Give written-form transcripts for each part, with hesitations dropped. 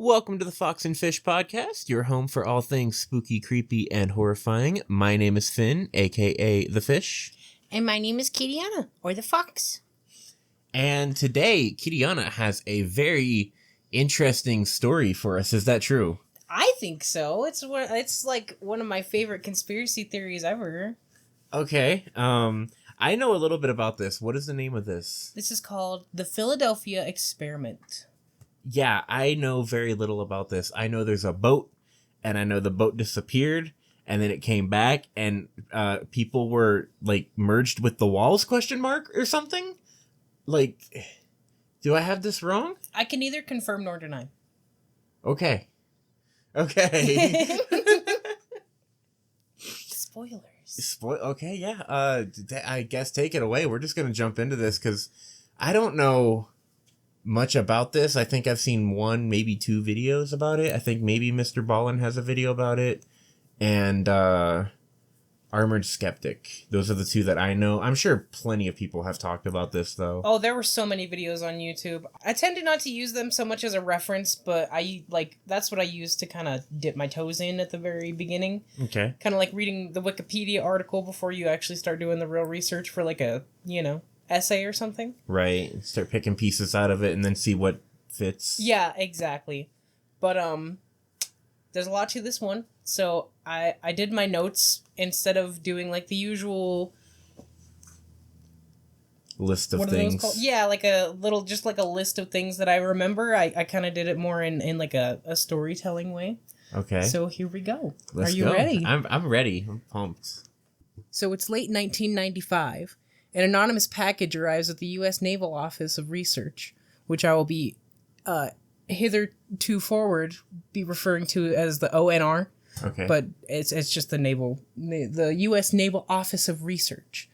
Welcome to the Fox and Fish Podcast, your home for all things spooky, creepy, and horrifying. My name is Phinn, aka The Fish. And my name is Kirrianna, or The Fox. And today, Kirrianna has a very interesting story for us. Is that true? I think so. It's like one of my favorite conspiracy theories ever. Okay. I know a little bit about this. What is the name of this? This is called the Philadelphia Experiment. Yeah, I know very little about this. I know there's a boat, and I know the boat disappeared, and then it came back, and people were, like, merged with the walls, or something? Like, do I have this wrong? I can neither confirm nor deny. Okay. Spoilers. Okay, yeah. I guess take it away. We're just going to jump into this, because I don't know much about this. I think I've seen one, maybe two videos about it. I think maybe Mr. Ballin has a video about it, and Armored Skeptic. Those are the two that I know. I'm sure plenty of people have talked about this, though. Oh, there were so many videos on YouTube. I tended not to use them so much as a reference, but that's what I used to kind of dip my toes in at the very beginning. Okay. Kind of like reading the Wikipedia article before you actually start doing the real research for like a, essay or something. Right. Start picking pieces out of it and then see what fits. Yeah, exactly. But there's a lot to this one. So I did my notes instead of doing like the usual list of what things. Are those called? Yeah, like a list of things that I remember. I kind of did it more in like a storytelling way. Okay. So here we go. Are you ready? I'm ready. I'm pumped. So it's late 1995. An anonymous package arrives at the U.S. Naval Office of Research, which I will be hitherto forward be referring to as the ONR. Okay. But it's just the U.S. Naval Office of Research.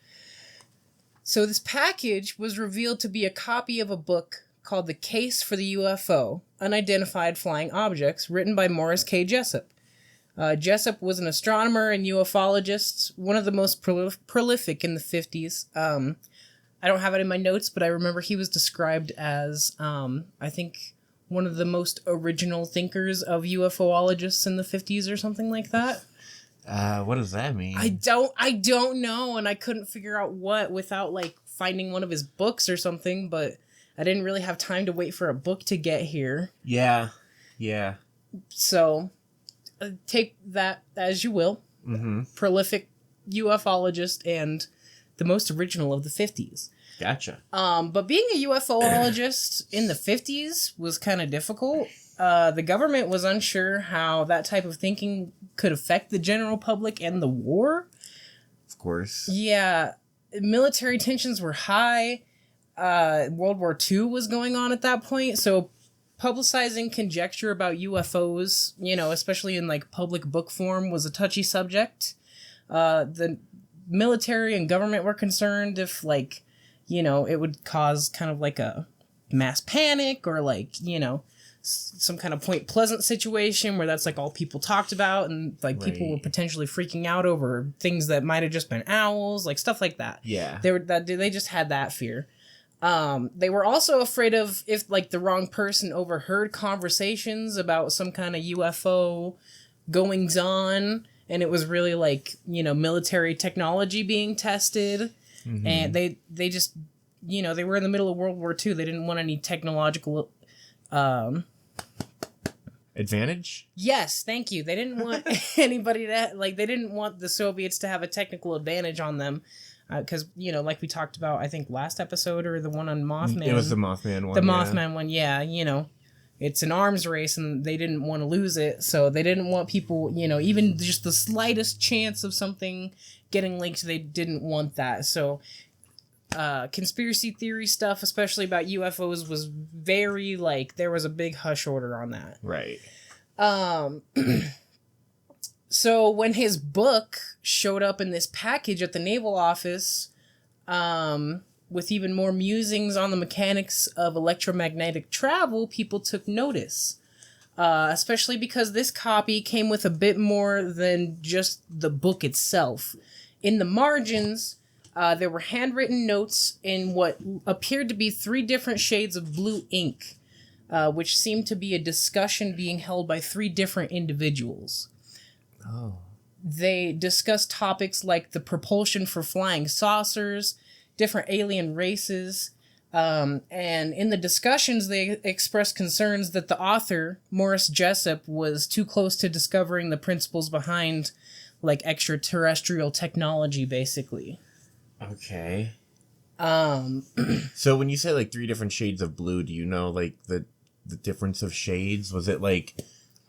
So this package was revealed to be a copy of a book called The Case for the UFO, Unidentified Flying Objects, written by Morris K. Jessup. Jessup was an astronomer and ufologist, one of the most prolific in the 50s. I don't have it in my notes, but I remember he was described as, I think, one of the most original thinkers of UFOologists in the 50s or something like that. What does that mean? I don't know, and I couldn't figure out what without, like, finding one of his books or something, but I didn't really have time to wait for a book to get here. Yeah. So take that as you will. Mm-hmm. Prolific ufologist and the most original of the 50s. Gotcha. But being a ufologist in the 50s was kind of difficult. The government was unsure how that type of thinking could affect the general public and the war. Of course. Yeah. Military tensions were high. World War II was going on at that point, so publicizing conjecture about UFOs, especially in like public book form, was a touchy subject. The military and government were concerned if it would cause kind of like a mass panic or some kind of Point Pleasant situation where that's like all people talked about and like people were potentially freaking out over things that might have just been owls, like stuff like that. Yeah. They just had that fear. They were also afraid of if like the wrong person overheard conversations about some kind of UFO goings on and it was really like, military technology being tested. Mm-hmm. And they just, they were in the middle of World War II. They didn't want any technological advantage? Yes, thank you. They didn't want anybody they didn't want the Soviets to have a technical advantage on them. Because, like we talked about, I think last episode or the one on Mothman. It was the Mothman one. The Mothman one, yeah. It's an arms race and they didn't want to lose it. So they didn't want people, even just the slightest chance of something getting leaked, they didn't want that. So conspiracy theory stuff, especially about UFOs, was very, there was a big hush order on that. Right. So when his book showed up in this package at the naval office, with even more musings on the mechanics of electromagnetic travel, people took notice. Especially because this copy came with a bit more than just the book itself. In the margins, there were handwritten notes in what appeared to be 3 different shades of blue ink. which seemed to be a discussion being held by 3 different individuals. Oh. They discussed topics like the propulsion for flying saucers, different alien races, and in the discussions, they expressed concerns that the author, Wiki Jessup, was too close to discovering the principles behind, like, extraterrestrial technology, basically. Okay. So when you say, like, 3 different shades of blue, do you know, like, the difference of shades? Was it, like,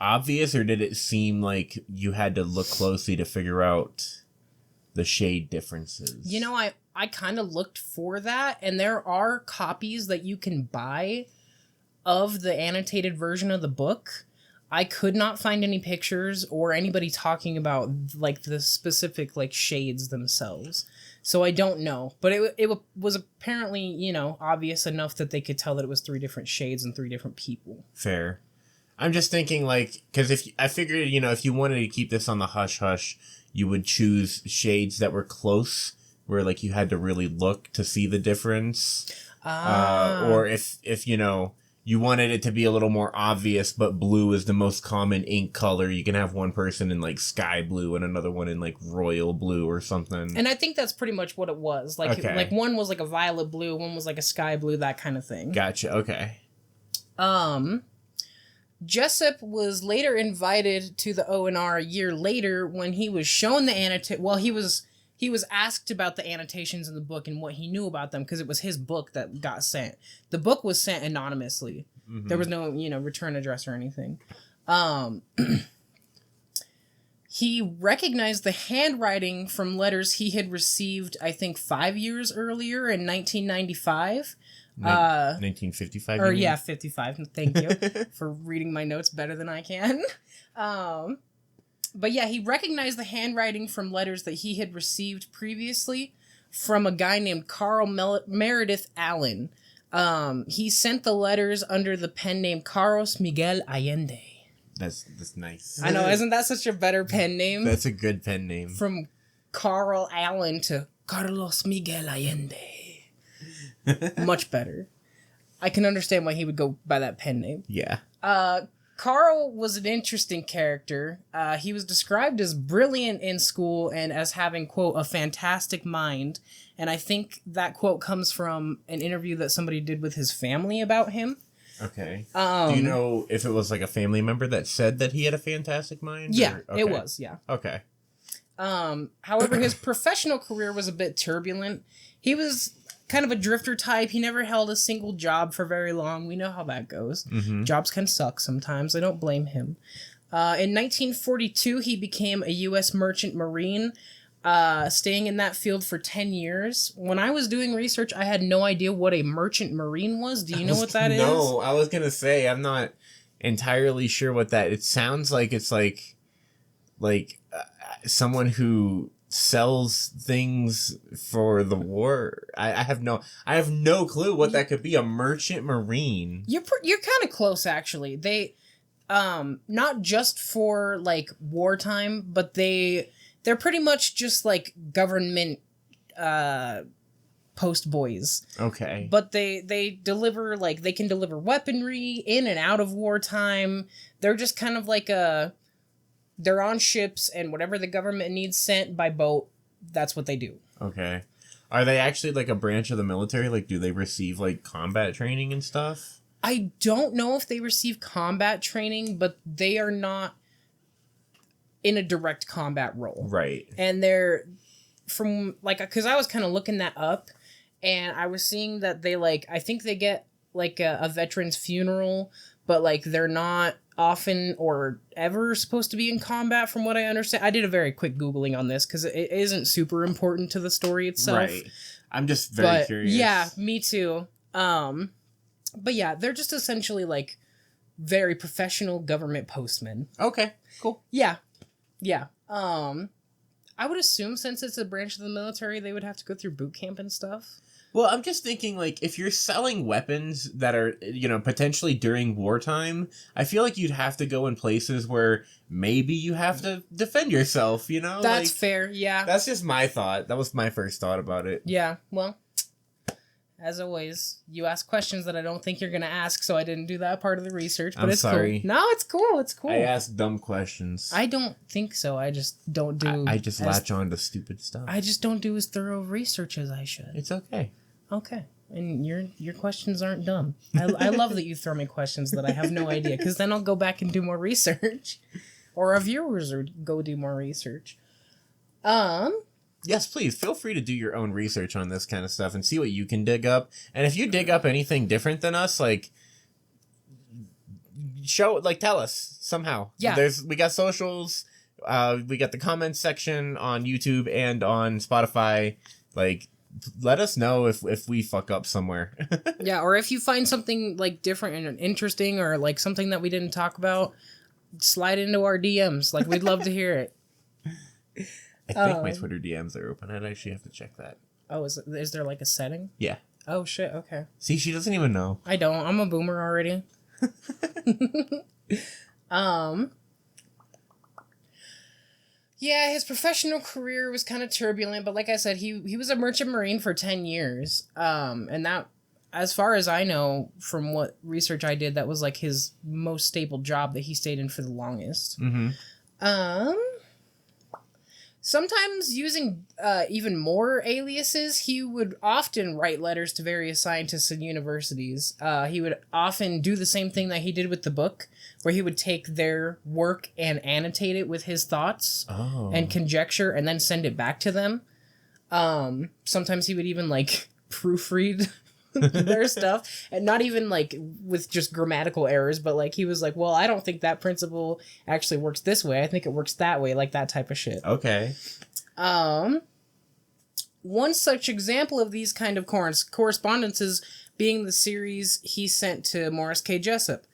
obvious, or did it seem like you had to look closely to figure out the shade differences? You know, I kind of looked for that, and there are copies that you can buy of the annotated version of the book. I could not find any pictures or anybody talking about, like, the specific, like, shades themselves. So I don't know. But it was apparently, you know, obvious enough that they could tell that it was 3 different shades and 3 different people. Fair. I'm just thinking, like, because I figured, you know, if you wanted to keep this on the hush-hush, you would choose shades that were close, where, like, you had to really look to see the difference. Or if, you know, you wanted it to be a little more obvious, but blue is the most common ink color, you can have one person in, like, sky blue and another one in, like, royal blue or something. And I think that's pretty much what it was. Like, okay. Like, one was, like, a violet blue, one was, like, a sky blue, that kind of thing. Gotcha, okay. Jessup was later invited to the O&R a year later when he was shown the annotation. Well, he was asked about the annotations in the book and what he knew about them, because it was his book that got sent. The book was sent anonymously. Mm-hmm. There was no, you know, return address or anything. He recognized the handwriting from letters he had received, I think, 5 years earlier in 1995. 1955? Or, yeah, 55. Thank you for reading my notes better than I can. But yeah, he recognized the handwriting from letters that he had received previously from a guy named Carl Meredith Allen. He sent the letters under the pen name Carlos Miguel Allende. That's nice. I know, isn't that such a better pen name? That's a good pen name. From Carl Allen to Carlos Miguel Allende. Much better. I can understand why he would go by that pen name. Yeah. Carl was an interesting character. He was described as brilliant in school and as having, quote, a fantastic mind. And I think that quote comes from an interview that somebody did with his family about him. Okay. Do you know if it was like a family member that said that he had a fantastic mind? Yeah, okay. It was, yeah. Okay. However, his professional career was a bit turbulent. He was kind of a drifter type. He never held a single job for very long. We know how that goes. Mm-hmm. Jobs can suck sometimes. I don't blame him. In 1942, he became a U.S. merchant marine, staying in that field for 10 years. When I was doing research, I had no idea what a merchant marine was. Do you know what that is? No, I was going to say, I'm not entirely sure what that... It sounds like it's like someone who sells things for the war. I have no clue what that could be. A merchant marine. You're kind of close, actually. They not just for like wartime, but they're pretty much just like government post boys. Okay. But they deliver, like, they can deliver weaponry in and out of wartime. They're just kind of like they're on ships, and whatever the government needs sent by boat, that's what they do. Okay. Are they actually like a branch of the military? Like, do they receive like combat training and stuff? I don't know if they receive combat training, but they are not in a direct combat role. Right. And they're from, like, because I was kind of looking that up, and I was seeing that they, like, I think they get like a veteran's funeral, but like they're not often or ever supposed to be in combat, from what I understand. I did a very quick Googling on this because it isn't super important to the story itself. Right. I'm just very curious. Yeah, me too. But yeah, they're just essentially like very professional government postmen. Okay, cool. Yeah. Yeah. I would assume since it's a branch of the military, they would have to go through boot camp and stuff. Well, I'm just thinking, like, if you're selling weapons that are, you know, potentially during wartime, I feel like you'd have to go in places where maybe you have to defend yourself, you know? That's like, fair, yeah. That's just my thought. That was my first thought about it. Yeah, well, as always, you ask questions that I don't think you're going to ask, so I didn't do that part of the research, but I'm it's sorry. cool. No, it's cool. It's cool. I ask dumb questions. I don't think so. I just don't do... I just latch on to stupid stuff. I just don't do as thorough research as I should. It's okay. Okay. And your questions aren't dumb. I love that you throw me questions that I have no idea, because then I'll go back and do more research. Or our viewers go do more research. Yes, please feel free to do your own research on this kind of stuff and see what you can dig up. And if you dig up anything different than us, like tell us somehow. Yeah. We got socials, we got the comments section on YouTube and on Spotify. Like, let us know if we fuck up somewhere. Yeah, or if you find something like different and interesting, or like something that we didn't talk about, slide into our DMs. Like, we'd love to hear it. I think my Twitter DMs are open. I'd actually have to check that. Oh, is there like a setting? Yeah. Oh shit, okay. See, she doesn't even know. I don't. I'm a boomer already. Yeah, his professional career was kind of turbulent, but like I said, he was a merchant marine for 10 years. And that, as far as I know, from what research I did, that was like his most stable job that he stayed in for the longest. Mm-hmm. Sometimes using even more aliases, he would often write letters to various scientists and universities. He would often do the same thing that he did with the book, where he would take their work and annotate it with his thoughts and conjecture and then send it back to them. Sometimes he would even like proofread their stuff, and not even like with just grammatical errors, but like he was like, well, I don't think that principle actually works this way. I think it works that way, like that type of shit. Okay. One such example of these kind of correspondences being the series he sent to Morris K. Jessup.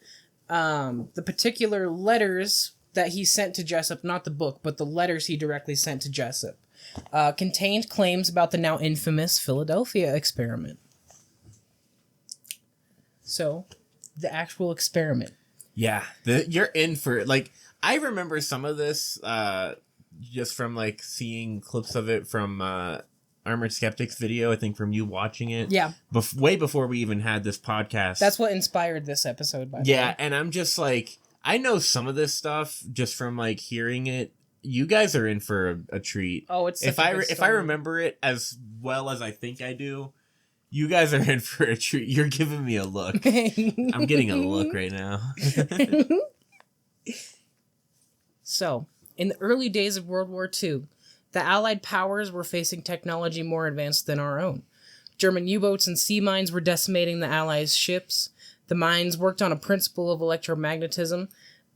The particular letters that he sent to Jessup, not the book, but the letters he directly sent to Jessup, contained claims about the now infamous Philadelphia experiment. So, the actual experiment. Yeah, you're in for, like, I remember some of this just from, like, seeing clips of it from Armored Skeptic's video, I think from you watching it. Yeah. Way before we even had this podcast. That's what inspired this episode, by the way. Yeah, and I'm just like, I know some of this stuff just from, like, hearing it. You guys are in for a treat. Oh, it's if I remember it as well as I think I do, you guys are in for a treat. You're giving me a look. I'm getting a look right now. So, in the early days of World War II, the Allied powers were facing technology more advanced than our own. German U-boats and sea mines were decimating the Allies' ships. The mines worked on a principle of electromagnetism.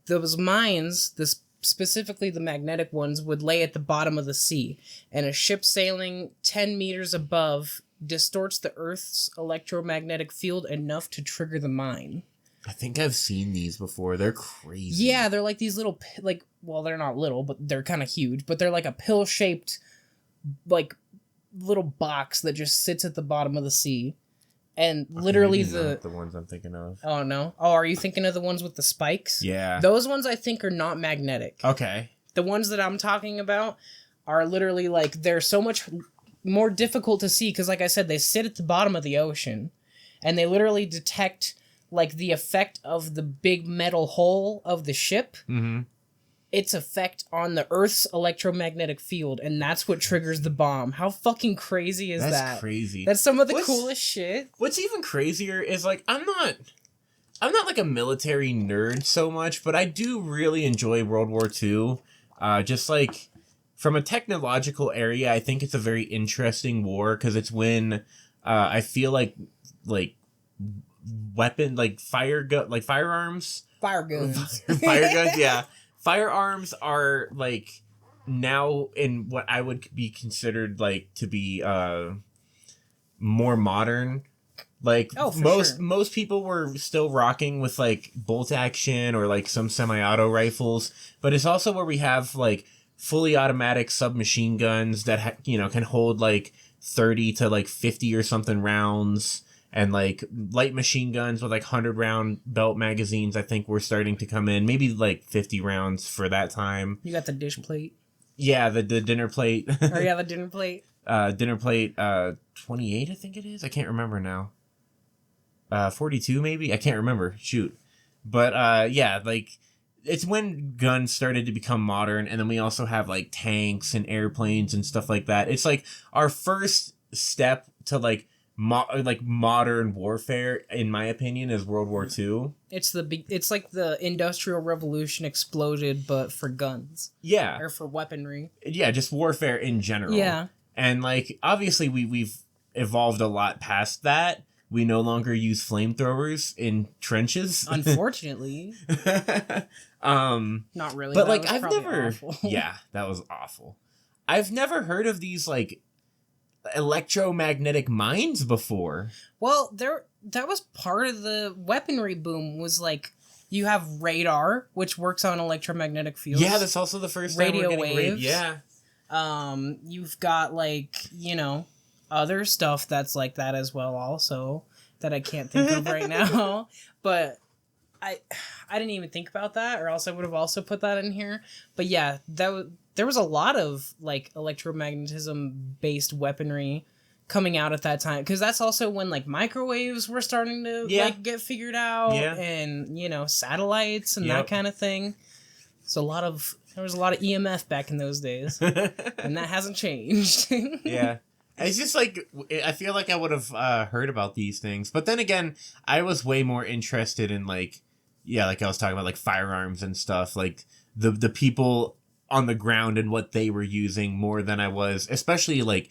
Those mines, specifically the magnetic ones, would lay at the bottom of the sea, and a ship sailing 10 meters above distorts the Earth's electromagnetic field enough to trigger the mine. I think I've seen these before. They're crazy. Yeah, they're like these little, like, well, they're not little, but they're kind of huge, but they're like a pill-shaped, like, little box that just sits at the bottom of the sea. And literally not the ones I'm thinking of. Oh, no? Oh, are you thinking of the ones with the spikes? Yeah. Those ones I think are not magnetic. Okay. The ones that I'm talking about are literally like, they're so much more difficult to see because, like I said, they sit at the bottom of the ocean and they literally detect like the effect of the big metal hull of the ship, its effect on the Earth's electromagnetic field, and that's what triggers the bomb. How fucking crazy is that? That's crazy. That's some of the coolest shit. What's even crazier is like I'm not like a military nerd so much, but I do really enjoy World War II. Just like from a technological area, I think it's a very interesting war because it's when I feel like weapon, like firearms. Fire guns. Fire guns, yeah. Firearms are like now in what I would be considered like to be more modern. Like most people were still rocking with like bolt action or like some semi-auto rifles, but it's also where we have like fully automatic submachine guns that can hold like 30 to like 50 or something rounds, and like light machine guns with like 100 round belt magazines. I think were starting to come in, maybe like 50 rounds for that time. You got the dish plate. Yeah, the dinner plate. Oh yeah, the dinner plate. Dinner plate 28, I think it is. I can't remember now. 42 maybe? I can't remember. Shoot. But yeah, like it's when guns started to become modern, and then we also have like tanks and airplanes and stuff like that. It's like our first step to like modern warfare, in my opinion, is World War II. It's like the Industrial Revolution exploded, but for guns. Yeah. Or for weaponry. Yeah, just warfare in general. Yeah. And like obviously we've evolved a lot past that. We no longer use flamethrowers in trenches. Unfortunately. Not really. But that like was I've never awful. Yeah, that was awful. I've never heard of these like electromagnetic mines before. Well, that was part of the weaponry boom, was like you have radar, which works on electromagnetic fields. Yeah, that's also the first radio time we're getting waves. yeah. You've got like, other stuff that's like that as well also that I can't think of right now. But I didn't even think about that, or else I would have also put that in here. But yeah, there was a lot of like electromagnetism based weaponry coming out at that time, because that's also when like microwaves were starting to like get figured out, and satellites and that kind of thing. So there was a lot of EMF back in those days, and that hasn't changed. Yeah. It's just like, I feel like I would have heard about these things. But then again, I was way more interested in like I was talking about like firearms and stuff, like the people on the ground and what they were using more than I was, especially like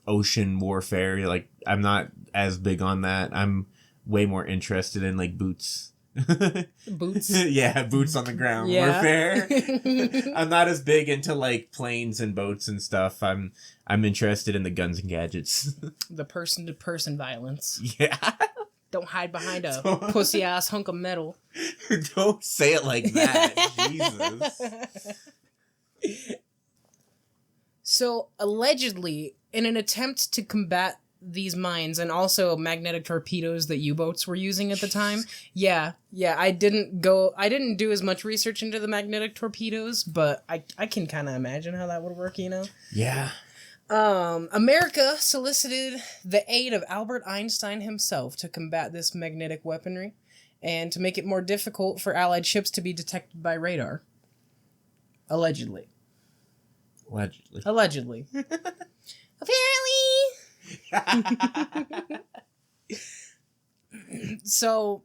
ocean warfare. Like I'm not as big on that. I'm way more interested in like boots. Boots. Yeah, boots on the ground warfare. I'm not as big into like planes and boats and stuff. I'm interested in the guns and gadgets. The person to person violence. Yeah. Don't hide behind a pussy ass hunk of metal. Don't say it like that. Jesus. So allegedly, in an attempt to combat these mines and also magnetic torpedoes that U-boats were using at the time. Yeah, I didn't do as much research into the magnetic torpedoes, but I can kind of imagine how that would work, Yeah. America solicited the aid of Albert Einstein himself to combat this magnetic weaponry and to make it more difficult for Allied ships to be detected by radar. Allegedly. Apparently. So,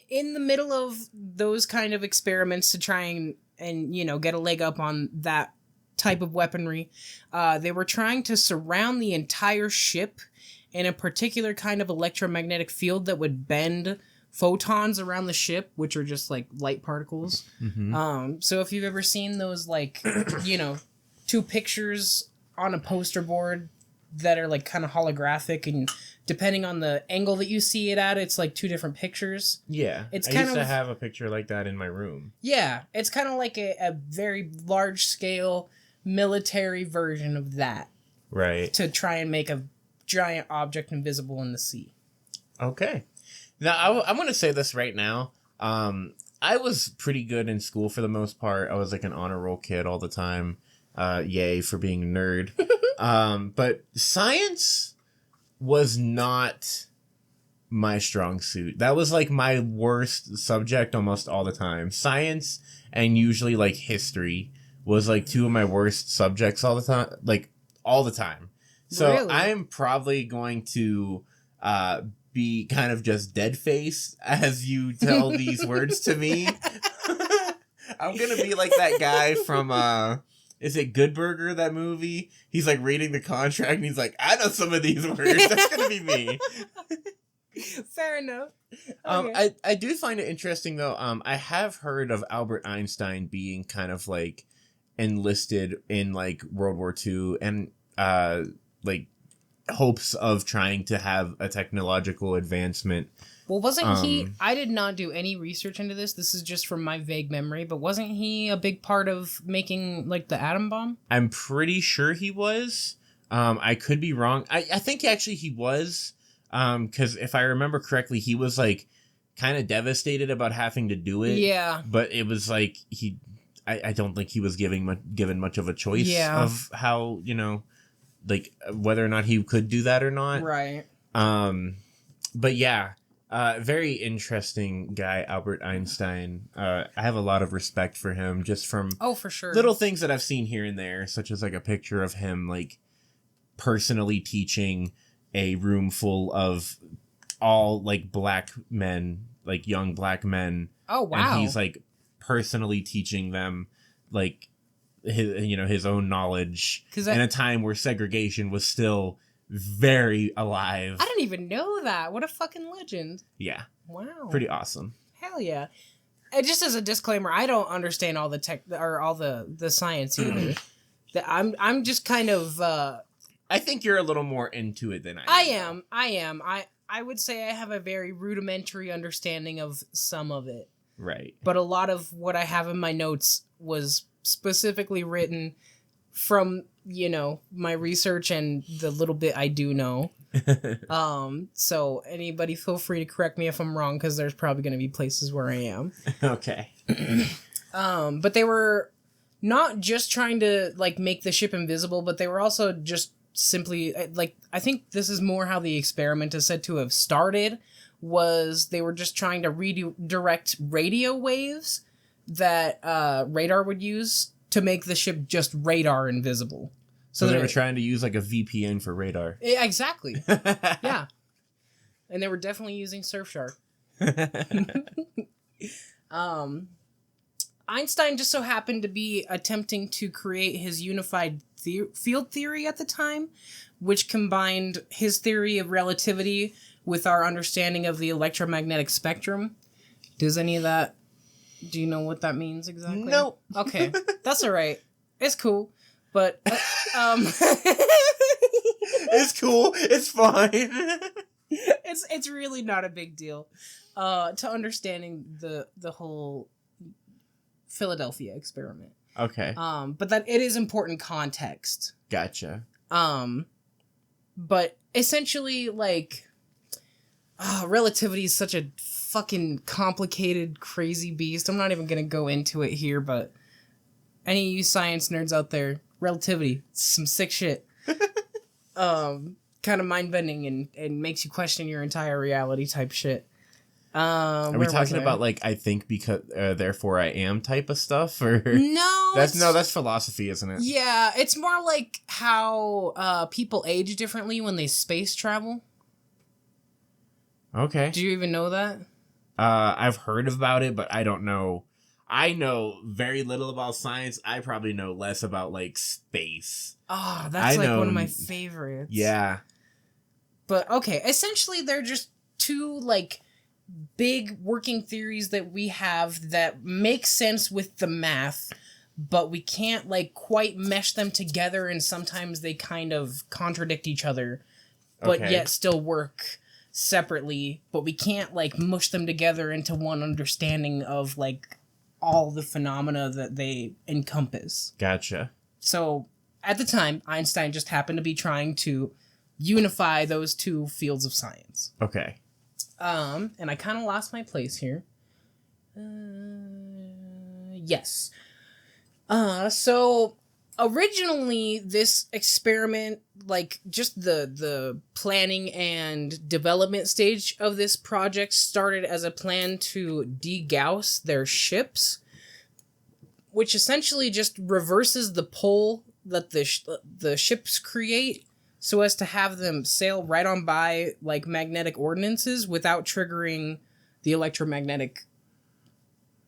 in the middle of those kind of experiments to try and get a leg up on that type of weaponry, they were trying to surround the entire ship in a particular kind of electromagnetic field that would bend photons around the ship, which are just like light particles. Mm-hmm. So if you've ever seen those like two pictures on a poster board that are like kind of holographic, and depending on the angle that you see it at, it's like two different pictures. Yeah, I used to have a picture like that in my room. Yeah, it's kind of like a very large scale military version of that. Right. To try and make a giant object invisible in the sea. Okay. Now, I'm going to say this right now. I was pretty good in school for the most part. I was like an honor roll kid all the time. Yay for being a nerd. But science was not my strong suit. That was like my worst subject almost all the time. Science and usually like history was like two of my worst subjects all the time. Like all the time. So really? I'm probably going to be kind of just dead face as you tell these words to me. I'm going to be like that guy from... is it Good Burger, that movie? He's like reading the contract and he's like, I know some of these words. That's going to be me. Fair enough. Okay. I do find it interesting though. I have heard of Albert Einstein being kind of like enlisted in like World War II and like hopes of trying to have a technological advancement. Well, wasn't he... I did not do any research into this. This is just from my vague memory. But wasn't he a big part of making, like, the atom bomb? I'm pretty sure he was. I could be wrong. I think actually he was. Because if I remember correctly, he was, like, kind of devastated about having to do it. Yeah. But it was, like, I don't think he was given much of a choice of how, like whether or not he could do that or not. Right. But yeah, very interesting guy, Albert Einstein. I have a lot of respect for him just from for sure. little things that I've seen here and there, such as like a picture of him like personally teaching a room full of all like black men, like young black men. Oh, wow. And he's like personally teaching them like his own knowledge in a time where segregation was still very alive. I didn't even know that. What a fucking legend. Yeah. Wow. Pretty awesome. Hell yeah. And just as a disclaimer, I don't understand all the tech or all the science either. I'm just kind of I think you're a little more into it than I am. I am. I would say I have a very rudimentary understanding of some of it. Right. But a lot of what I have in my notes was specifically written from, my research and the little bit I do know. So anybody feel free to correct me if I'm wrong, because there's probably going to be places where I am. Okay. But they were not just trying to like make the ship invisible, but they were also just simply like, I think this is more how the experiment is said to have started, was they were just trying to redirect radio waves that radar would use to make the ship just radar invisible. So they were trying to use like a VPN for radar. Exactly. Yeah. And they were definitely using Surfshark. Einstein just so happened to be attempting to create his unified field theory at the time, which combined his theory of relativity with our understanding of the electromagnetic spectrum. Does any of that... Do you know what that means exactly? Nope. Okay. That's all right. It's cool. But, It's cool. It's fine. it's really not a big deal. To understanding the whole Philadelphia experiment. Okay. But that it is important context. Gotcha. But essentially, like, relativity is such a fucking complicated, crazy beast. I'm not even gonna go into it here, but any of you science nerds out there, relativity, some sick shit. Kind of mind-bending and makes you question your entire reality type shit. Are we talking about like I think because therefore I am type of stuff, or that's philosophy, isn't it? Yeah, it's more like how people age differently when they space travel. Okay. Do you even know that? I've heard about it, but I don't know. I know very little about science. I probably know less about like space. Oh, that's one of my favorites. Yeah. But okay, essentially they're just two like big working theories that we have that make sense with the math, but we can't like quite mesh them together, and sometimes they kind of contradict each other, but yet still work separately, but we can't like mush them together into one understanding of like all the phenomena that they encompass. Gotcha. So at the time, Einstein just happened to be trying to unify those two fields of science. Okay. And I kind of lost my place here. Yes. So originally this experiment, like just the planning and development stage of this project started as a plan to degauss their ships, which essentially just reverses the pull that the ships create so as to have them sail right on by like magnetic ordinances without triggering the electromagnetic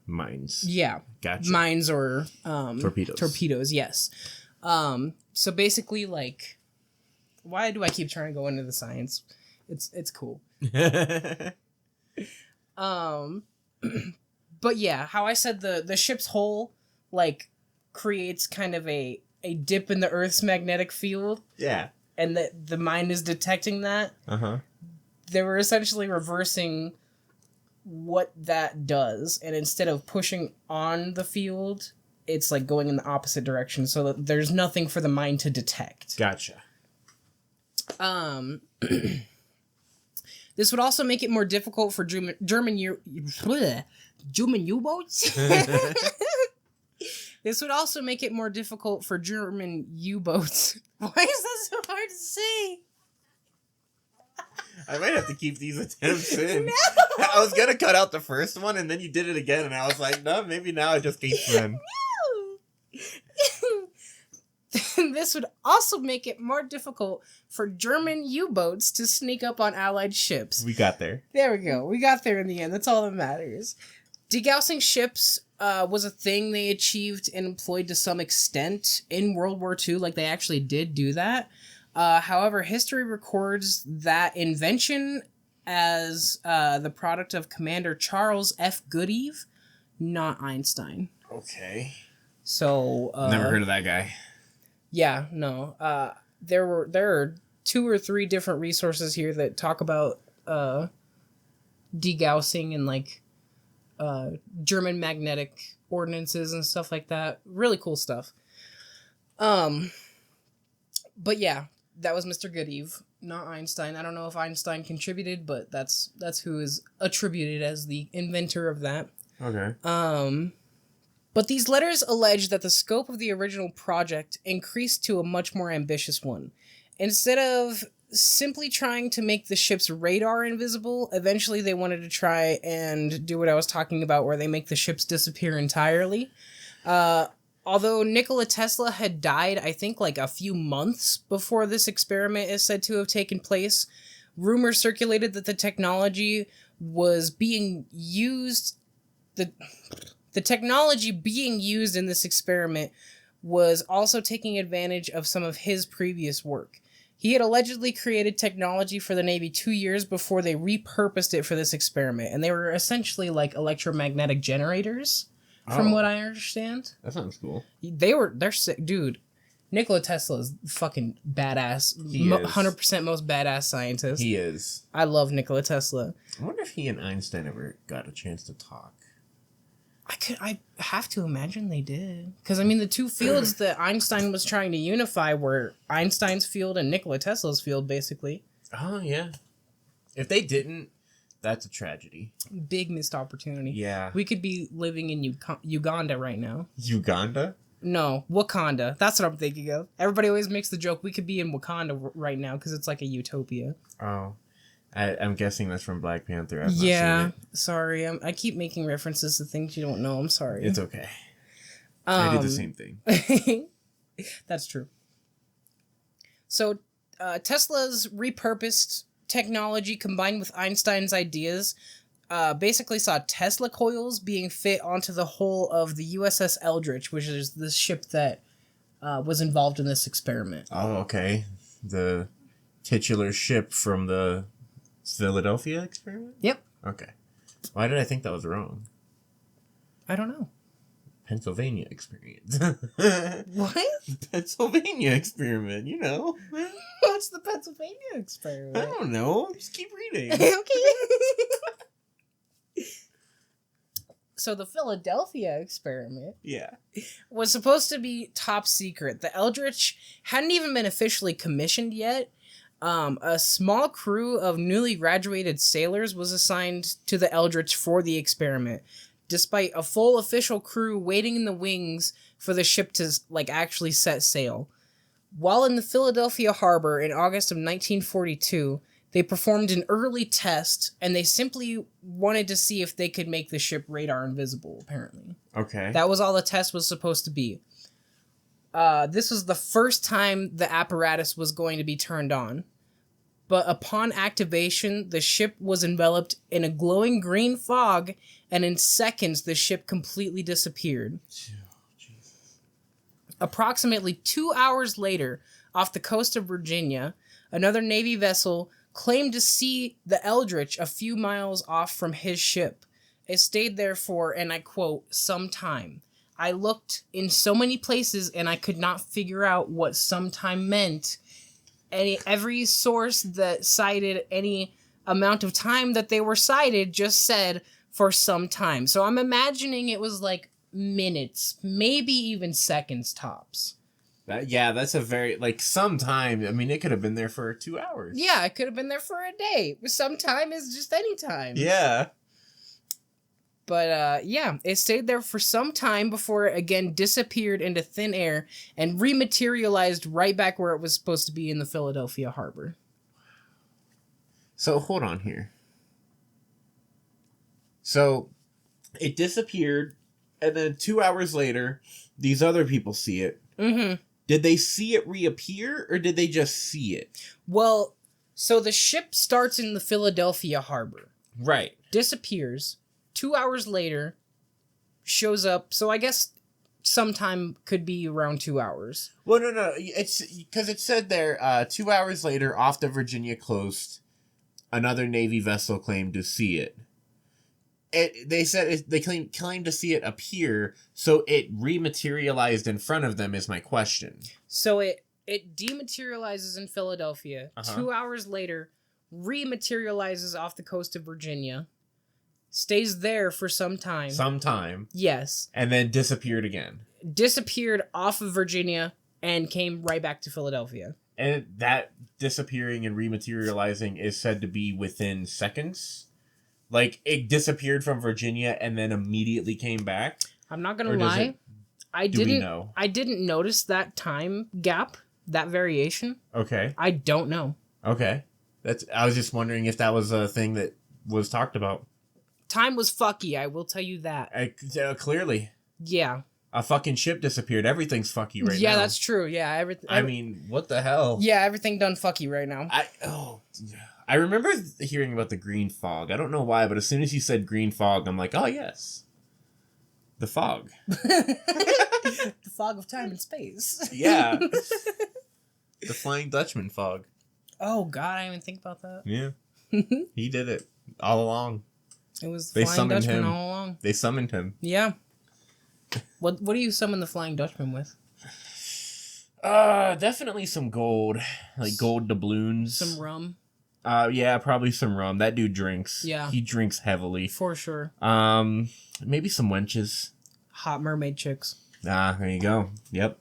mines. Yeah. Gotcha. Mines or torpedoes. Torpedoes, yes. So basically, like, why do I keep trying to go into the science? It's cool. But yeah, how I said the ship's hull like creates kind of a dip in the Earth's magnetic field. Yeah. And the mine is detecting that. Uh-huh. They were essentially reversing what that does, and instead of pushing on the field, it's like going in the opposite direction, so that there's nothing for the mine to detect. Gotcha. This would also make it more difficult for German U-boats This would also make it more difficult for German U-boats. Why is that so hard to say? I might have to keep these attempts in. No! I was gonna cut out the first one, and then you did it again, and I was like, no, maybe now I just keep them. No! This would also make it more difficult for German U-boats to sneak up on Allied ships. We got there. There we go. We got there in the end. That's all that matters. Degaussing ships was a thing they achieved and employed to some extent in World War II. Like, they actually did do that. However, history records that invention as the product of Commander Charles F. Goodeve, not Einstein. Okay. So... never heard of that guy. Yeah, no. There are 2 or 3 different resources here that talk about degaussing and, like, German magnetic ordinances and stuff like that. Really cool stuff. But yeah, that was Mr. Goodeve, not Einstein. I don't know if Einstein contributed, but that's who is attributed as the inventor of that. Okay. But these letters allege that the scope of the original project increased to a much more ambitious one. Instead of simply trying to make the ship's radar invisible, eventually they wanted to try and do what I was talking about, where they make the ships disappear entirely. Although Nikola Tesla had died, I think, like a few months before this experiment is said to have taken place, rumors circulated that the technology was being used... The technology being used in this experiment was also taking advantage of some of his previous work. He had allegedly created technology for the Navy 2 years before they repurposed it for this experiment, and they were essentially like electromagnetic generators, from what I understand. That sounds cool. They're sick, dude. Nikola Tesla is fucking badass. He is. 100% most badass scientist. He is. I love Nikola Tesla. I wonder if he and Einstein ever got a chance to talk. I have to imagine they did. Because, I mean, the two fields that Einstein was trying to unify were Einstein's field and Nikola Tesla's field, basically. Oh, yeah. If they didn't, that's a tragedy. Big missed opportunity. Yeah. We could be living in Uganda right now. Uganda? No, Wakanda. That's what I'm thinking of. Everybody always makes the joke, we could be in Wakanda right now because it's like a utopia. Oh. I'm guessing that's from Black Panther. I've not seen it. Sorry. I keep making references to things you don't know. I'm sorry. It's okay. I did the same thing. That's true. So, Tesla's repurposed technology combined with Einstein's ideas basically saw Tesla coils being fit onto the hull of the USS Eldridge, which is the ship that was involved in this experiment. Oh, okay. The titular ship from the Philadelphia experiment? Yep. Okay. Why did I think that was wrong? I don't know. Pennsylvania experience. What? Pennsylvania experiment, you know. What's the Pennsylvania experiment? I don't know. Just keep reading. Okay. So the Philadelphia experiment was supposed to be top secret. The Eldritch hadn't even been officially commissioned yet. A small crew of newly graduated sailors was assigned to the Eldritch for the experiment, despite a full official crew waiting in the wings for the ship to actually set sail. While in the Philadelphia harbor in August of 1942, they performed an early test, and they simply wanted to see if they could make the ship radar invisible, apparently. Okay. That was all the test was supposed to be. This was the first time the apparatus was going to be turned on. But upon activation, the ship was enveloped in a glowing green fog, and in seconds, the ship completely disappeared. Jesus. Approximately 2 hours later, off the coast of Virginia, another Navy vessel claimed to see the Eldritch a few miles off from his ship. It stayed there for, and I quote, some time. I looked in so many places and I could not figure out what sometime meant. Every source that cited any amount of time that they were cited just said for some time. So I'm imagining it was like minutes, maybe even seconds tops. That's a very, some time. I mean, it could have been there for 2 hours. Yeah, it could have been there for a day. Some time is just any time. Yeah. But yeah, it stayed there for some time before it again disappeared into thin air and rematerialized right back where it was supposed to be in the Philadelphia harbor. So hold on here. So it disappeared, and then 2 hours later, these other people see it. Mm-hmm. Did they see it reappear, or did they just see it? Well, so the ship starts in the Philadelphia harbor. Right. Disappears. 2 hours later, shows up. So I guess sometime could be around 2 hours. Well, no. It's because it said there, 2 hours later, off the Virginia coast, another Navy vessel claimed to see it. They said they claimed to see it appear, so it rematerialized in front of them is my question. So it dematerializes in Philadelphia. 2 hours later, rematerializes off the coast of Virginia. Stays there for some time. Yes. And then disappeared again. Disappeared off of Virginia and came right back to Philadelphia. And that disappearing and rematerializing is said to be within seconds? Like, it disappeared from Virginia and then immediately came back? I'm not going to lie. I didn't notice that time gap, that variation. Okay. I don't know. Okay. I was just wondering if that was a thing that was talked about. Time was fucky, I will tell you that. Clearly. Yeah. A fucking ship disappeared. Everything's fucky right now. Yeah, that's true. Yeah, I mean, what the hell? Yeah, everything done fucky right now. I remember hearing about the green fog. I don't know why, but as soon as you said green fog, I'm like, oh, yes. The fog. The fog of time and space. Yeah. The Flying Dutchman fog. Oh, God, I didn't even think about that. Yeah. He did it all along. It was the Flying Dutchman all along. They summoned him. Yeah. What do you summon the Flying Dutchman with? Definitely some gold. Like gold doubloons. Some rum. Yeah, probably some rum. That dude drinks. Yeah. He drinks heavily. For sure. Maybe some wenches. Hot mermaid chicks. There you go. Yep.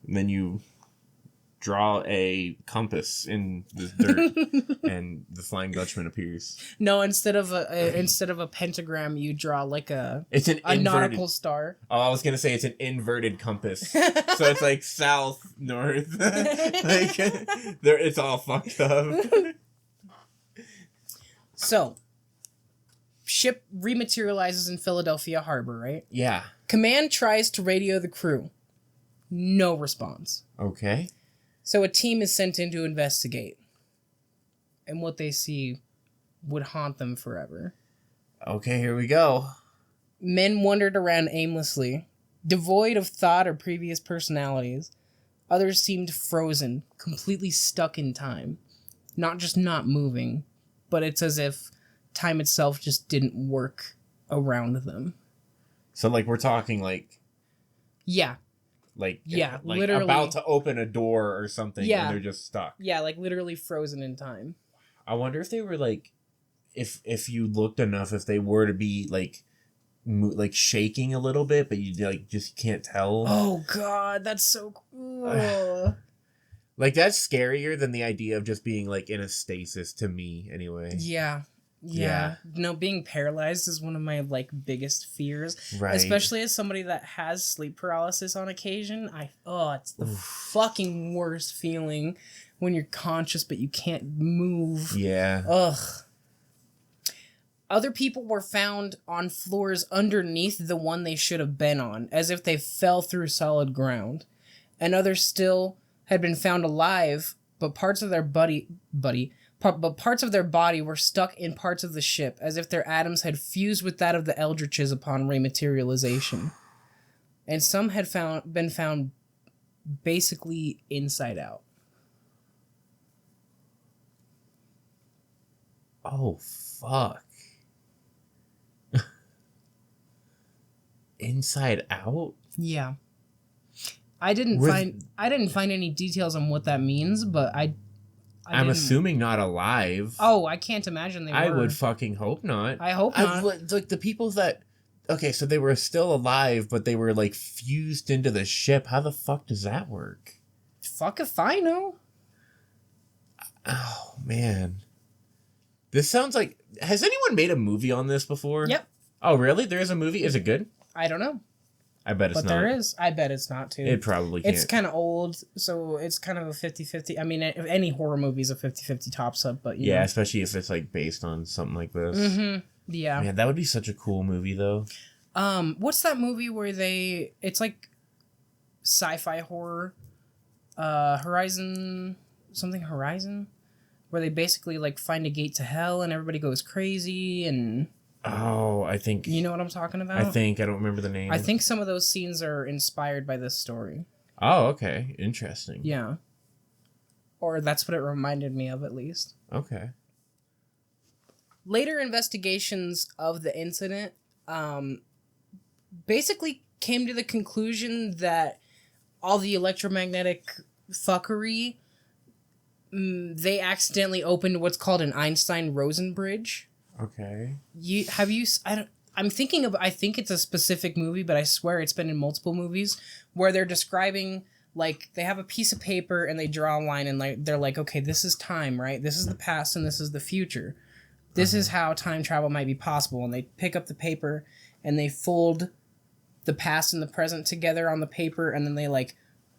And then you draw a compass in the dirt and the Flying Dutchman appears. No, instead of a pentagram, you draw like a inverted nautical star. Oh, I was gonna say it's an inverted compass. So it's like south, north. Like it's all fucked up. So ship rematerializes in Philadelphia harbor, right? Yeah. Command tries to radio the crew. No response. Okay. So a team is sent in to investigate. And what they see would haunt them forever. Okay, here we go. Men wandered around aimlessly, devoid of thought or previous personalities. Others seemed frozen, completely stuck in time. Not just not moving, but it's as if time itself just didn't work around them. So, like, we're talking, like... Yeah. Like literally about to open a door or something, and they're just stuck. Yeah, like literally frozen in time. I wonder if they were like, if you looked enough, if they were to be like shaking a little bit, but you like just can't tell. Oh God, that's so cool. Like that's scarier than the idea of just being like in a stasis to me, anyway. Yeah. No, being paralyzed is one of my like biggest fears. Right. Especially as somebody that has sleep paralysis on occasion. It's the fucking worst feeling when you're conscious but you can't move. Yeah. Ugh. Other people were found on floors underneath the one they should have been on, as if they fell through solid ground. And others still had been found alive, but parts of their parts of their body were stuck in parts of the ship, as if their atoms had fused with that of the Eldritches upon rematerialization. And some had been found basically inside out. Oh, fuck. Inside out? Yeah. I didn't find any details on what that means, but I'm assuming not alive. Oh, I can't imagine they were. I would fucking hope not. I hope not. Like the people that... Okay, so they were still alive, but they were like fused into the ship. How the fuck does that work? Fuck if I know. Oh, man. This sounds like... Has anyone made a movie on this before? Yep. Oh, really? There is a movie? Is it good? I don't know. I bet it's But not. there is. I bet it's not, too. It probably can't. It's kind of old, so it's kind of a 50-50. I mean, if any horror movie is a 50-50 toss-up, but yeah, especially if it's like based on something like this. Mm-hmm. Yeah. Man, that would be such a cool movie, though. What's that movie where it's like sci-fi horror? Horizon, where they basically like find a gate to hell and everybody goes crazy and... Oh, I think... You know what I'm talking about? I don't remember the name. I think some of those scenes are inspired by this story. Oh, okay. Interesting. Yeah. Or that's what it reminded me of, at least. Okay. Later investigations of the incident basically came to the conclusion that all the electromagnetic fuckery, they accidentally opened what's called an Einstein-Rosen bridge. Okay. I think it's a specific movie, but I swear it's been in multiple movies where they're describing, like, they have a piece of paper and they draw a line and like they're like, okay, this is time, right? This is the past and this is the future. This is how time travel might be possible. And they pick up the paper and they fold the past and the present together on the paper and then they like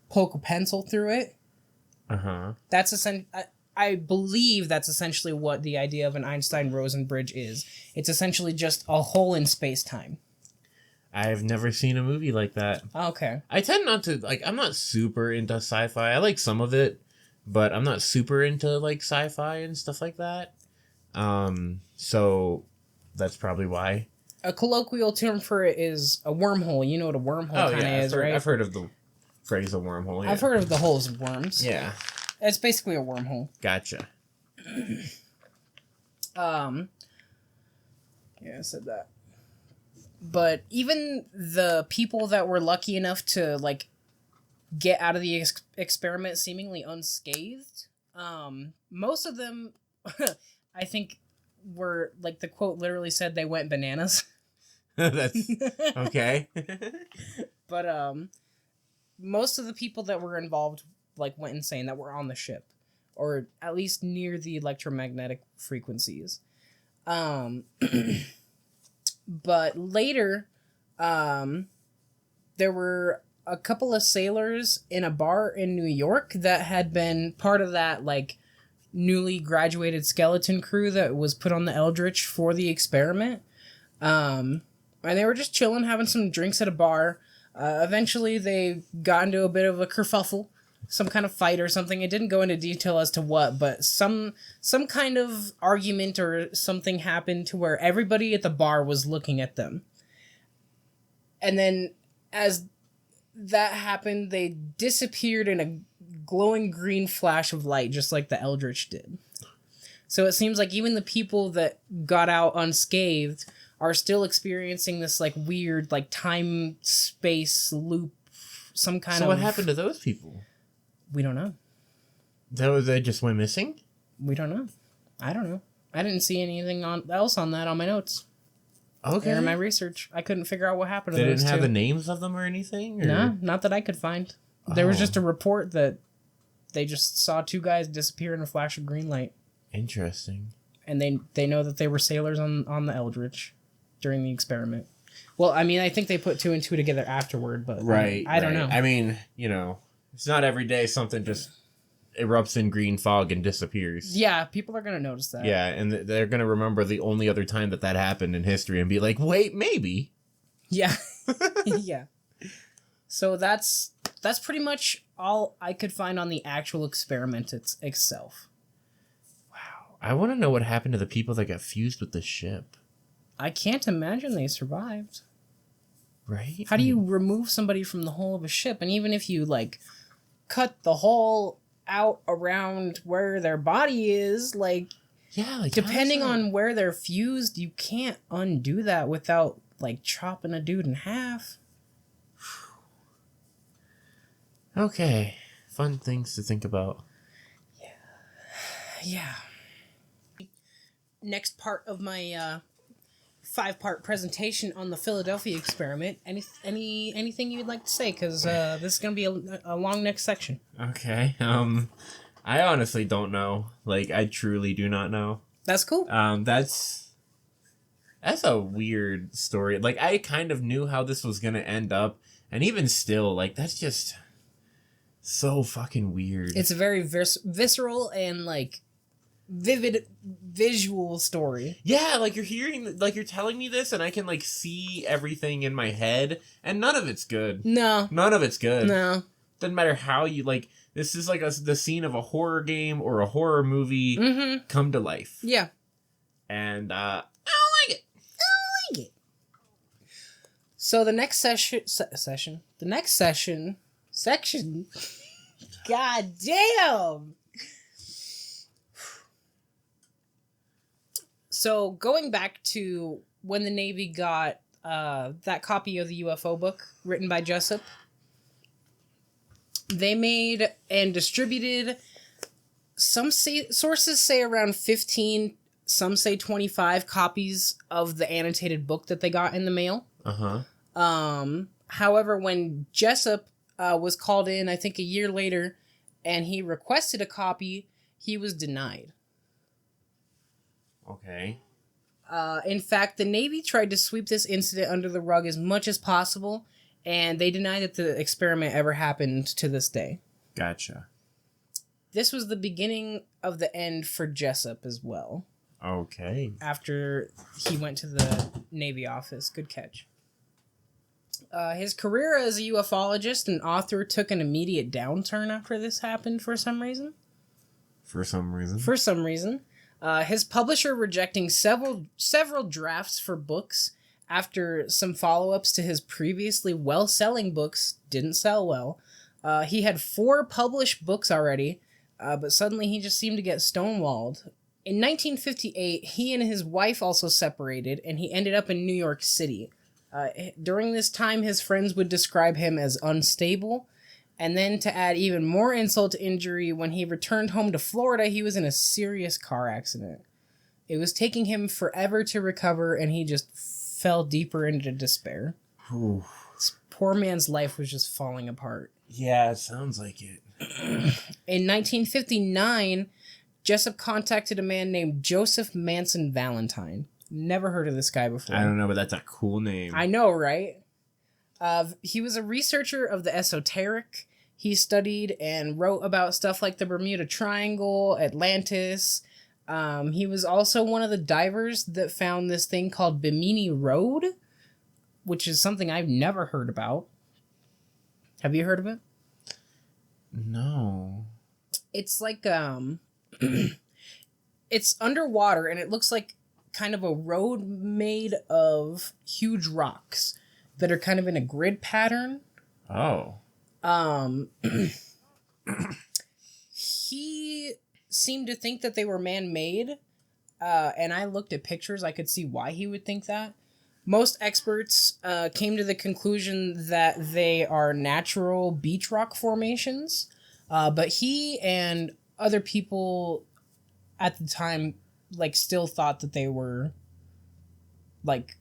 poke a pencil through it. That's I believe that's essentially what the idea of an Einstein-Rosen bridge is. It's essentially just a hole in space-time. I've never seen a movie like that. Okay. I tend not to, like, I'm not super into sci-fi. I like some of it, but I'm not super into, like, sci-fi and stuff like that. So that's probably why. A colloquial term for it is a wormhole. You know what a wormhole kind of is, right? I've heard of the phrase a wormhole. Yeah. I've heard of the holes of worms. Yeah. It's basically a wormhole. Gotcha. Yeah, I said that. But even the people that were lucky enough to, like, get out of the experiment seemingly unscathed, most of them, I think, were, like, the quote literally said they went bananas. That's okay. But, most of the people that were involved, like, went insane that were on the ship, or at least near the electromagnetic frequencies. But later, there were a couple of sailors in a bar in New York that had been part of that, like, newly graduated skeleton crew that was put on the Eldritch for the experiment. And they were just chilling, having some drinks at a bar. Eventually, they got into a bit of a kerfuffle, some kind of fight or something. It didn't go into detail as to what, but some kind of argument or something happened to where everybody at the bar was looking at them. And then, as that happened, they disappeared in a glowing green flash of light, just like the Eldritch did. So it seems like even the people that got out unscathed are still experiencing this, like, weird, like, time-space loop, some kind of... So what happened to those people? We don't know. They just went missing? We don't know. I don't know. I didn't see anything else on that on my notes. Okay. Or in my research. I couldn't figure out what happened to those two. They didn't have the names of them or anything? Or? No, not that I could find. There was just a report that they just saw two guys disappear in a flash of green light. Interesting. And they know that they were sailors on the Eldritch during the experiment. Well, I mean, I think they put two and two together afterward, but right, I don't know. I mean, you know, it's not every day something just erupts in green fog and disappears. Yeah, people are going to notice that. Yeah, and they're going to remember the only other time that happened in history and be like, wait, maybe. Yeah. Yeah. So that's pretty much all I could find on the actual experiment itself. Wow. I want to know what happened to the people that got fused with the ship. I can't imagine they survived. Right? How do you remove somebody from the hull of a ship? And even if you, like, cut the hull out around where their body is, like, yeah, like, depending on where they're fused, you can't undo that without, like, chopping a dude in half. Okay. Fun things to think about. Yeah. Next part of my 5-part presentation on the Philadelphia experiment. Anything you'd like to say? Because this is going to be a long next section. Okay. I honestly don't know. Like, I truly do not know. That's cool. That's a weird story. Like, I kind of knew how this was gonna end up, and even still, like, that's just so fucking weird. It's a very visceral and, like, vivid visual story. Yeah, like, you're telling me this, and I can, like, see everything in my head, and none of it's good. No. None of it's good. No. Doesn't matter how you, like, this is like the scene of a horror game or a horror movie come to life. Yeah. And, I don't like it. So the next section, god damn. So going back to when the Navy got that copy of the UFO book written by Jessup, they made and distributed, sources say around 15, some say 25 copies of the annotated book that they got in the mail. However, when Jessup was called in, I think a year later, and he requested a copy, he was denied. Okay. In fact, the Navy tried to sweep this incident under the rug as much as possible, and they deny that the experiment ever happened to this day. Gotcha. This was the beginning of the end for Jessup as well. Okay. After he went to the Navy office. Good catch. His career as a ufologist and author took an immediate downturn after this happened for some reason. His publisher rejecting several drafts for books after some follow-ups to his previously well-selling books didn't sell well. He had 4 published books already, but suddenly he just seemed to get stonewalled. In 1958, he and his wife also separated, and he ended up in New York City. During this time, his friends would describe him as unstable, and then to add even more insult to injury, when he returned home to Florida, he was in a serious car accident. It was taking him forever to recover, and he just fell deeper into despair. Ooh. This poor man's life was just falling apart. Yeah, it sounds like it. In 1959, Jessup contacted a man named Joseph Manson Valentine. Never heard of this guy before. I don't know, but that's a cool name. I know, right? He was a researcher of the esoteric. He studied and wrote about stuff like the Bermuda Triangle, Atlantis. He was also one of the divers that found this thing called Bimini Road, which is something I've never heard about. Have you heard of it? No. It's like, it's underwater, and it looks like kind of a road made of huge rocks that are kind of in a grid pattern. Oh. He seemed to think that they were man-made, and I looked at pictures. I could see why he would think that. Most experts came to the conclusion that they are natural beach rock formations, but he and other people at the time still thought that they were like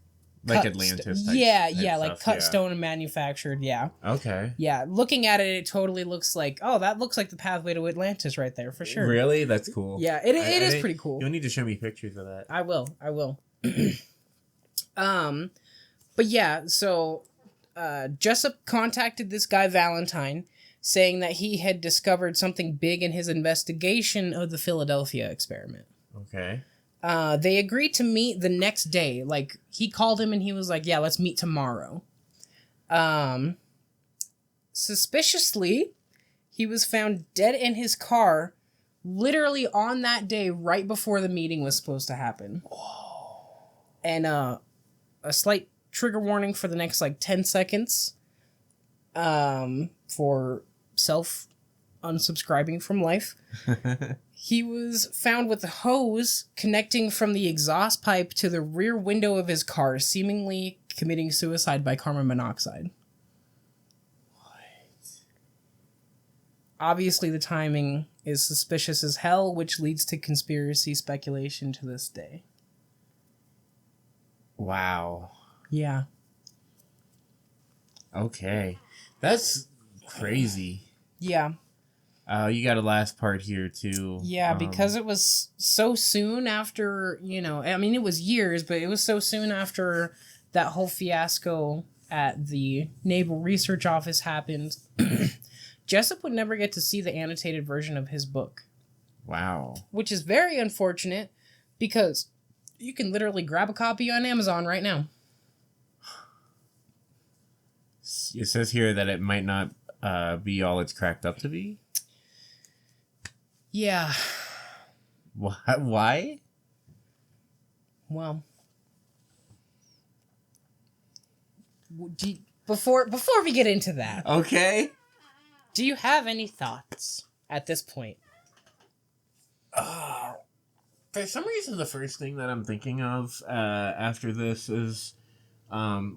Atlantis type like stuff, cut stone and manufactured. Okay. Looking at it, it totally looks like, oh, that looks like the pathway to Atlantis right there for sure. Really? That's cool. Yeah, it is pretty cool. You'll need to show me pictures of that. I will. But yeah, so Jessup contacted this guy Valentine, saying that he had discovered something big in his investigation of the Philadelphia experiment. Okay. They agreed to meet the next day. Like, he called him and he was like, yeah, let's meet tomorrow. Suspiciously, he was found dead in his car literally on that day right before the meeting was supposed to happen. Whoa. And a slight trigger warning for the next 10 seconds for unsubscribing from life. He was found with a hose connecting from the exhaust pipe to the rear window of his car, seemingly committing suicide by carbon monoxide. What? Obviously, the timing is suspicious as hell, which leads to conspiracy speculation to this day. Wow. Yeah. Okay. That's crazy. Yeah. You got a last part here, too. Yeah, because it was so soon after, I mean, it was years, but it was so soon after that whole fiasco at the Naval Research Office happened. Jessup would never get to see the annotated version of his book. Wow. Which is very unfortunate, because you can literally grab a copy on Amazon right now. It says here that it might not be all it's cracked up to be. Yeah. Why? Well, before we get into that, okay. Do you have any thoughts at this point? For some reason, the first thing that I'm thinking of after this is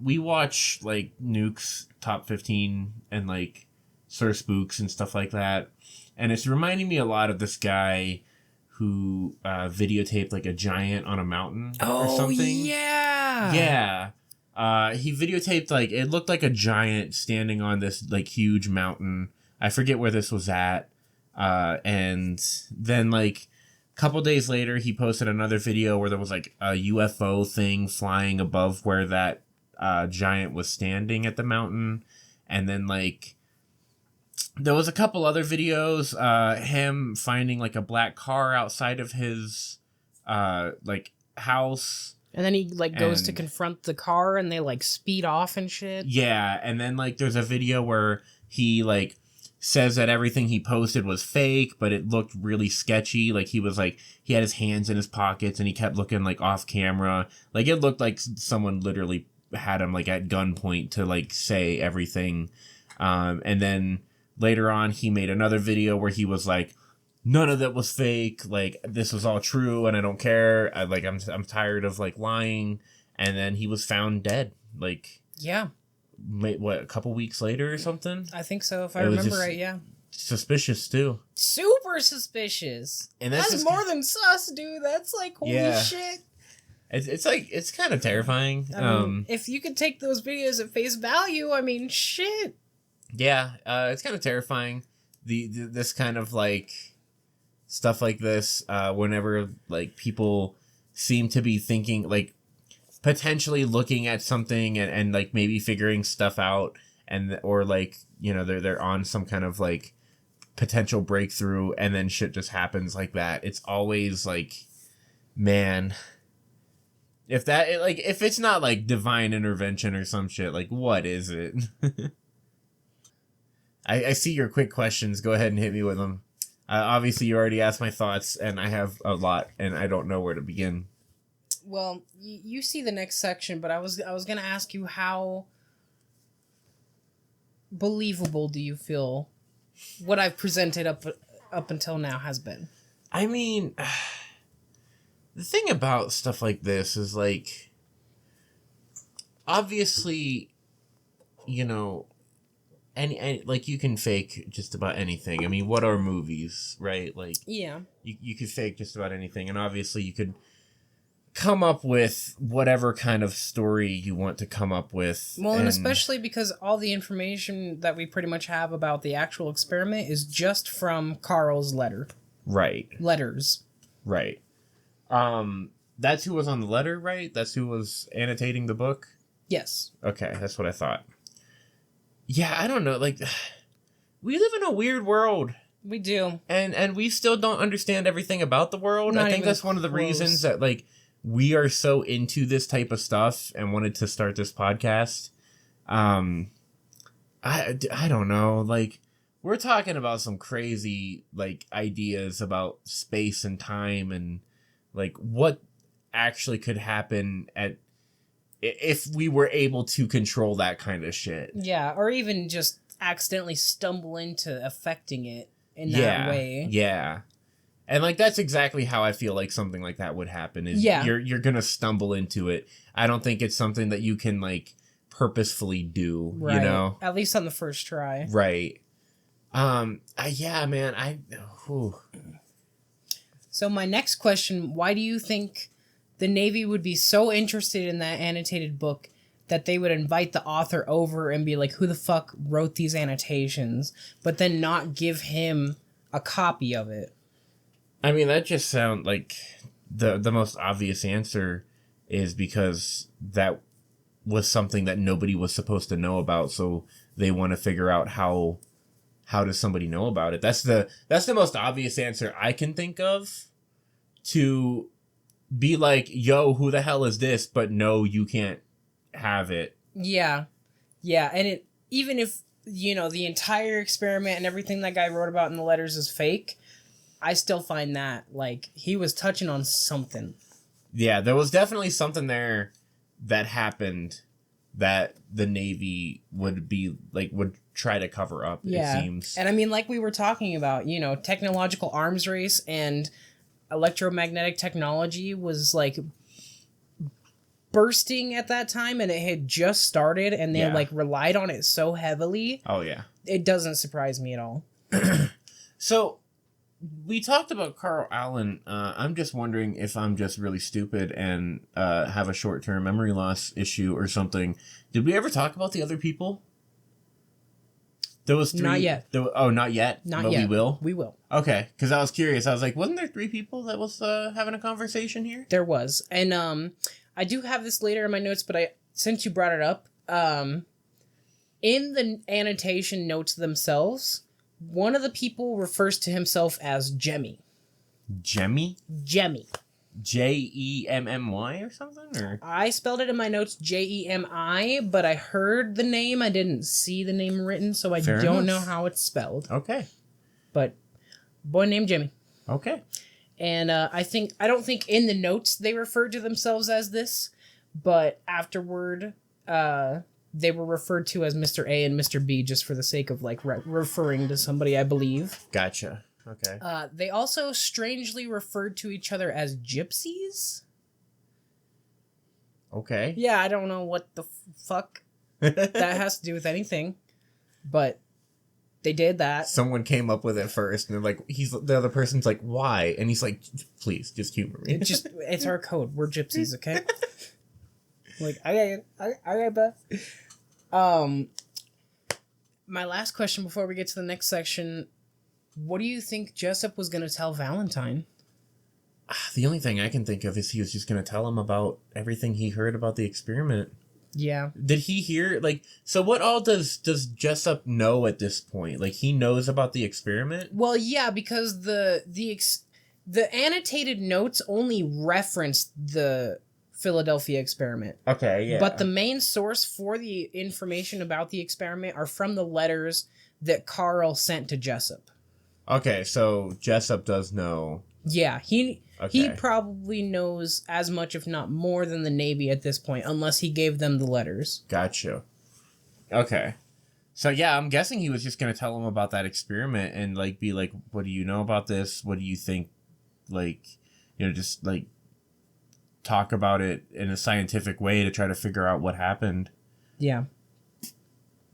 we watch like Nuke's Top 15 and like Sir Spooks and stuff like that. And it's reminding me a lot of this guy who videotaped like a giant on a mountain or something. Yeah. Yeah. He videotaped like, it looked like a giant standing on this like huge mountain. I forget where this was at. And then like a couple days later, he posted another video where there was like a UFO thing flying above where that giant was standing at the mountain. And then like, there was a couple other videos, him finding like a black car outside of his like house. And then he like goes to confront the car and they like speed off and shit. Yeah, and then like there's a video where he like says that everything he posted was fake, but it looked really sketchy. Like he had his hands in his pockets and he kept looking like off camera. Like it looked like someone literally had him like at gunpoint to like say everything. And then later on, he made another video where he was like, none of that was fake. Like, this was all true, and I don't care. I'm tired of like lying. And then he was found dead. Like, yeah, a couple weeks later or something? I think so, if I remember right. Yeah, suspicious too. Super suspicious. And that's more than sus, dude. That's like holy shit. It's kind of terrifying. I mean, if you could take those videos at face value, I mean, shit. Yeah, it's kind of terrifying. This kind of like stuff like this, whenever like people seem to be thinking like potentially looking at something and like maybe figuring stuff out or like, they're on some kind of like potential breakthrough and then shit just happens like that. It's always like, man, if it's not like divine intervention or some shit, like what is it? I see your quick questions. Go ahead and hit me with them. Obviously, you already asked my thoughts, and I have a lot, and I don't know where to begin. Well, you see the next section, but I was going to ask you, how believable do you feel what I've presented up until now has been? I mean, the thing about stuff like this is like, obviously, any like you can fake just about anything. I mean, what are movies, right? Like, yeah, you could fake just about anything, and obviously you could come up with whatever kind of story you want to come up with. Well, and especially because all the information that we pretty much have about the actual experiment is just from Carl's letters. Right. That's who was on the letter, right? That's who was annotating the book? Yes. Okay, that's what I thought. Yeah, I don't know, like, we live in a weird world. We do. And we still don't understand everything about the world. I think that's one of the reasons that, like, we are so into this type of stuff and wanted to start this podcast. I don't know, like, we're talking about some crazy, like, ideas about space and time and, like, what actually could happen if we were able to control that kind of shit. Yeah, or even just accidentally stumble into affecting it in that way. Yeah. And like that's exactly how I feel like something like that would happen is you're going to stumble into it. I don't think it's something that you can like purposefully do, right. At least on the first try. Right. Yeah, man, So my next question, why do you think the Navy would be so interested in that annotated book that they would invite the author over and be like, who the fuck wrote these annotations, but then not give him a copy of it. I mean, that just sounds like the most obvious answer is because that was something that nobody was supposed to know about, so they want to figure out how does somebody know about it. That's the most obvious answer I can think of, to be like, yo, who the hell is this? But no, you can't have it. Yeah. And it, even if, the entire experiment and everything that guy wrote about in the letters is fake, I still find that, like, he was touching on something. Yeah, there was definitely something there that happened that the Navy would try to cover up, it seems. And I mean, like we were talking about, technological arms race and electromagnetic technology was, like, bursting at that time, and it had just started, and they like relied on it so heavily. Oh yeah, it doesn't surprise me at all. So we talked about Carl Allen. I'm just wondering if I'm just really stupid and have a short-term memory loss issue or something. Did we ever talk about the other people? There was 3. Not yet. Not yet. Not but yet. We will. Okay, because I was curious. I was like, wasn't there 3 people that was having a conversation here? There was, and I do have this later in my notes, but since you brought it up, in the annotation notes themselves, one of the people refers to himself as Jemmy. Jemmy? Jemmy. Jemmy or something? Or? I spelled it in my notes Jemi, but I heard the name. I didn't see the name written, so I don't know how it's spelled. Okay. But boy named Jemmy. Okay. And I don't think in the notes they referred to themselves as this, but afterward they were referred to as Mr. A and Mr. B just for the sake of like referring to somebody, I believe. Gotcha. Okay. They also strangely referred to each other as gypsies. Okay. Yeah, I don't know what the fuck that has to do with anything, but they did that. Someone came up with it first, and they're like, the other person's like, why? And he's like, please, just humor me. It's our code. We're gypsies, okay? Like, I bet. My last question before we get to the next section: what do you think Jessup was going to tell Valentine? The only thing I can think of is he was just going to tell him about everything he heard about the experiment. Yeah. Did he hear, so what all does Jessup know at this point? Like, he knows about the experiment? Well, yeah, because the annotated notes only reference the Philadelphia experiment. Okay, yeah. But the main source for the information about the experiment are from the letters that Carl sent to Jessup. Okay, so Jessup does know. Yeah, he probably knows as much, if not more, than the Navy at this point, unless he gave them the letters. Gotcha. Okay. So, yeah, I'm guessing he was just going to tell him about that experiment and, be like, what do you know about this? What do you think? Just, talk about it in a scientific way to try to figure out what happened. Yeah.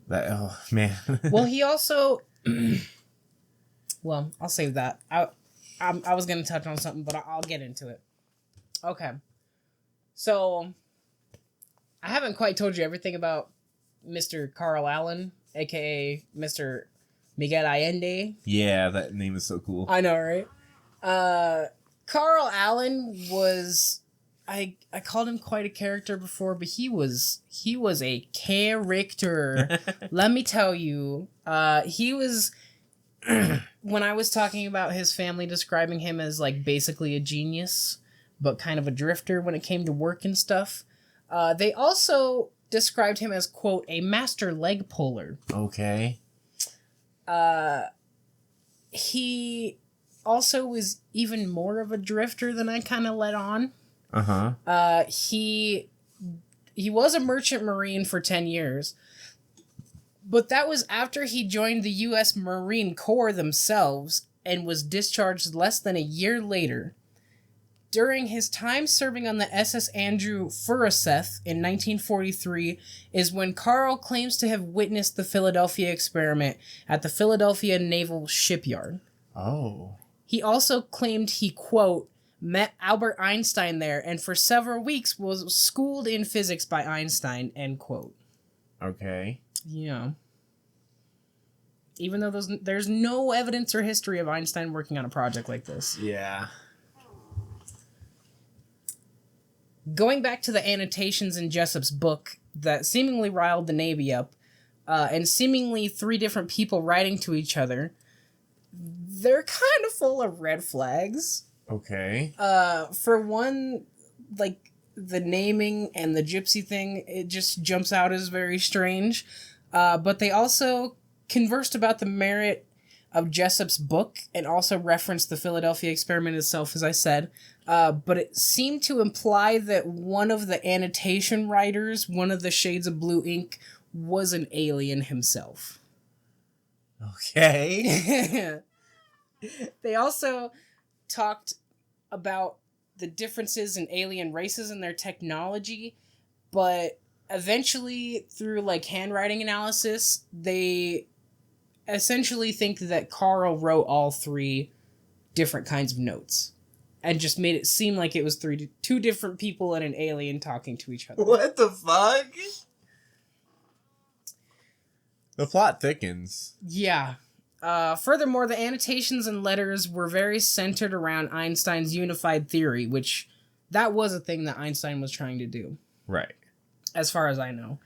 Oh, man. Well, he also... Well, I'll save that. I was going to touch on something, but I'll get into it. Okay. So, I haven't quite told you everything about Mr. Carl Allen, a.k.a. Mr. Miguel Allende. Yeah, that name is so cool. I know, right? Carl Allen was... I called him quite a character before, but he was a character. Let me tell you. He was... when I was talking about his family describing him as basically a genius, but kind of a drifter when it came to work and stuff, they also described him as, quote, a master leg puller. Okay. He also was even more of a drifter than I kind of let on. Uh-huh. He was a merchant marine for 10 years. But that was after he joined the U.S. Marine Corps themselves and was discharged less than a year later. During his time serving on the SS Andrew Furuseth in 1943 is when Carl claims to have witnessed the Philadelphia experiment at the Philadelphia Naval Shipyard. Oh. He also claimed he, quote, met Albert Einstein there and for several weeks was schooled in physics by Einstein, end quote. Okay. Yeah. Even though there's no evidence or history of Einstein working on a project like this. Yeah. Going back to the annotations in Jessup's book that seemingly riled the Navy up, and seemingly 3 different people writing to each other, they're kind of full of red flags. Okay. For one, like, the naming and the gypsy thing, it just jumps out as very strange. But they also conversed about the merit of Jessup's book and also referenced the Philadelphia experiment itself, as I said. But it seemed to imply that one of the annotation writers, one of the shades of blue ink, was an alien himself. Okay. They also talked about the differences in alien races and their technology, but eventually, through like handwriting analysis, they essentially think that Carl wrote all 3 different kinds of notes and just made it seem like it was 2 different people and an alien talking to each other. What the fuck? The plot thickens. Yeah. Furthermore, the annotations and letters were very centered around Einstein's unified theory, which that was a thing that Einstein was trying to do. Right. As far as I know.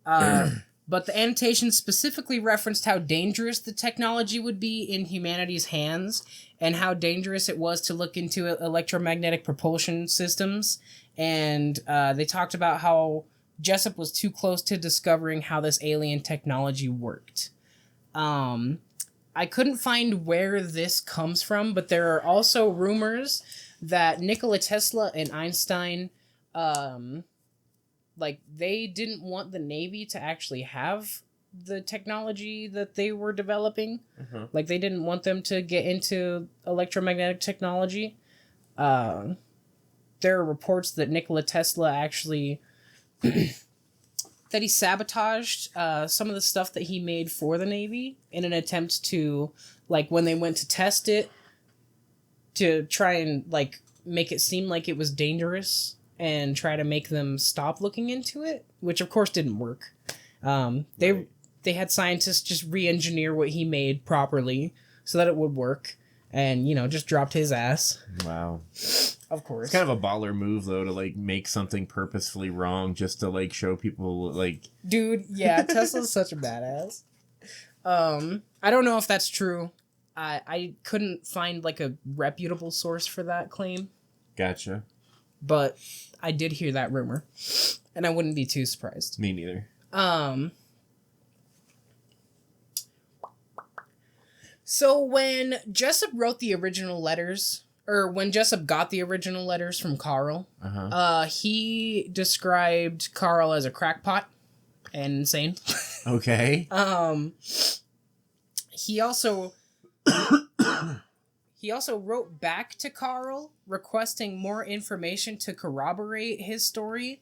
But the annotations specifically referenced how dangerous the technology would be in humanity's hands and how dangerous it was to look into electromagnetic propulsion systems. And they talked about how Jessup was too close to discovering how this alien technology worked. I couldn't find where this comes from, but there are also rumors that Nikola Tesla and Einstein, they didn't want the Navy to actually have the technology that they were developing. Mm-hmm. Like, they didn't want them to get into electromagnetic technology. There are reports that Nikola Tesla actually... that he sabotaged some of the stuff that he made for the Navy in an attempt to, like, when they went to test it, to try and, like, make it seem like it was dangerous and try to make them stop looking into it, which, of course, didn't work. They had scientists just re-engineer what he made properly so that it would work and, just dropped his ass. Wow. Of course. It's kind of a baller move, though, to, like, make something purposefully wrong just to, like, show people, like... Dude, yeah, Tesla's such a badass. I don't know if that's true. I couldn't find, like, a reputable source for that claim. Gotcha. But I did hear that rumor. And I wouldn't be too surprised. Me neither. So when Jessup wrote the original letters... or when Jessup got the original letters from Carl, he described Carl as a crackpot and insane. Okay. He also wrote back to Carl requesting more information to corroborate his story.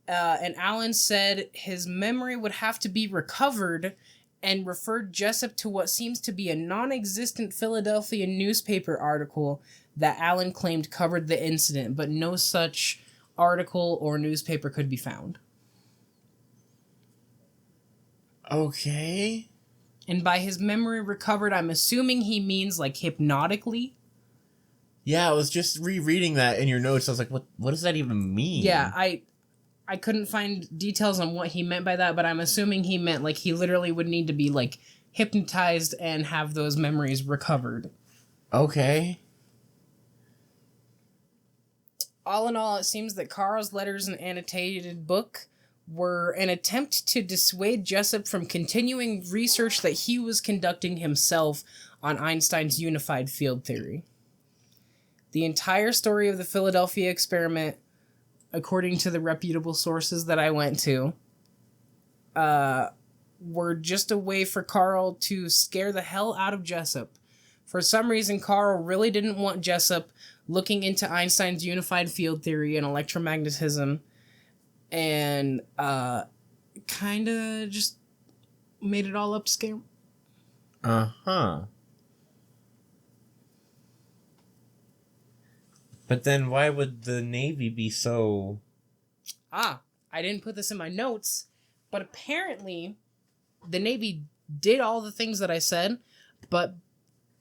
And Alan said his memory would have to be recovered and referred Jessup to what seems to be a non-existent Philadelphia newspaper article that Alan claimed covered the incident, but no such article or newspaper could be found. Okay. And by his memory recovered, I'm assuming he means, like, hypnotically. Yeah, I was just rereading that in your notes. I was like, what does that even mean? Yeah, I couldn't find details on what he meant by that, but I'm assuming he meant, like, he literally would need to be, like, hypnotized and have those memories recovered. Okay. All in all, it seems that Carl's letters and annotated book were an attempt to dissuade Jessup from continuing research that he was conducting himself on Einstein's unified field theory. The entire story of the Philadelphia experiment, according to the reputable sources that I went to, were just a way for Carl to scare the hell out of Jessup. For some reason, Carl really didn't want Jessup looking into Einstein's unified field theory and electromagnetism, and kind of just made it all up to scare him. Uh-huh. But then why would the Navy be so... I didn't put this in my notes, but apparently the Navy did all the things that I said, but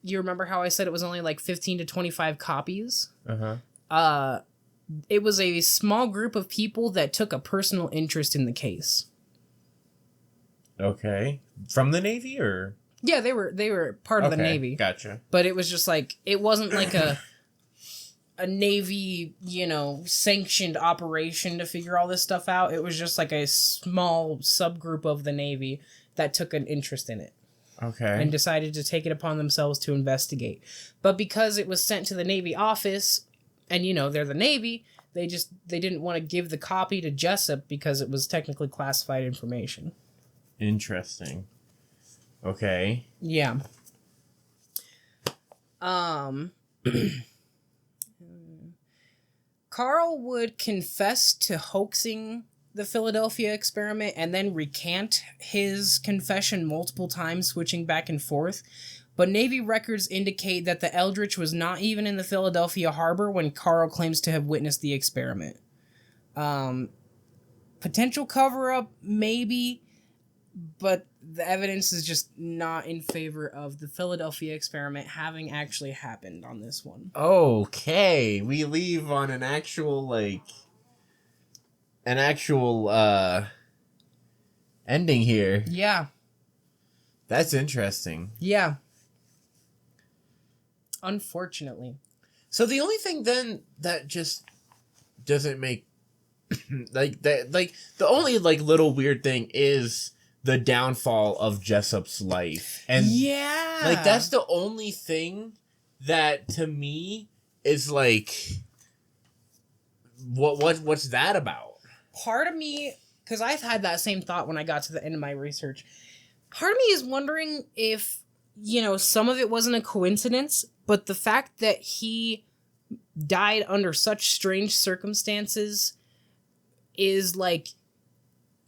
you remember how I said it was only like 15 to 25 copies? Uh-huh. It was a small group of people that took a personal interest in the case. Okay. From the Navy, or? Yeah, they were part of the Navy. Gotcha. But it was just like, it wasn't like a Navy, sanctioned operation to figure all this stuff out. It was just like a small subgroup of the Navy that took an interest in it. Okay. And decided to take it upon themselves to investigate. But because it was sent to the Navy office, and they're the Navy, they didn't want to give the copy to Jessup because it was technically classified information. Interesting. Okay. Yeah. Carl would confess to hoaxing the Philadelphia experiment and then recant his confession multiple times, switching back and forth. But Navy records indicate that the Eldritch was not even in the Philadelphia harbor when Carl claims to have witnessed the experiment. Potential cover-up, maybe, but the evidence is just not in favor of the Philadelphia experiment having actually happened on this one. Okay, we leave on an actual ending here. Yeah. That's interesting. Yeah. Unfortunately. So the only thing then that just doesn't make the only little weird thing is the downfall of Jessup's life. And yeah. That's the only thing that to me is what's that about? Part of me, because I've had that same thought when I got to the end of my research, part of me is wondering if, some of it wasn't a coincidence, but the fact that he died under such strange circumstances is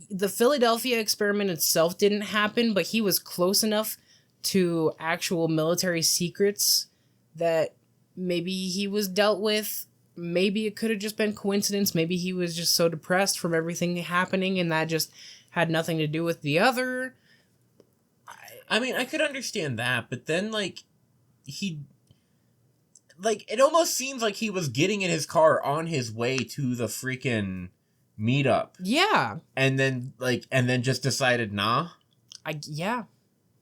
the Philadelphia experiment itself didn't happen, but he was close enough to actual military secrets that maybe he was dealt with. Maybe it could have just been coincidence. Maybe he was just so depressed from everything happening and that just had nothing to do with the other. I mean, I could understand that, but then it almost seems like he was getting in his car on his way to the freaking meetup. Yeah. And then just decided, nah. Yeah.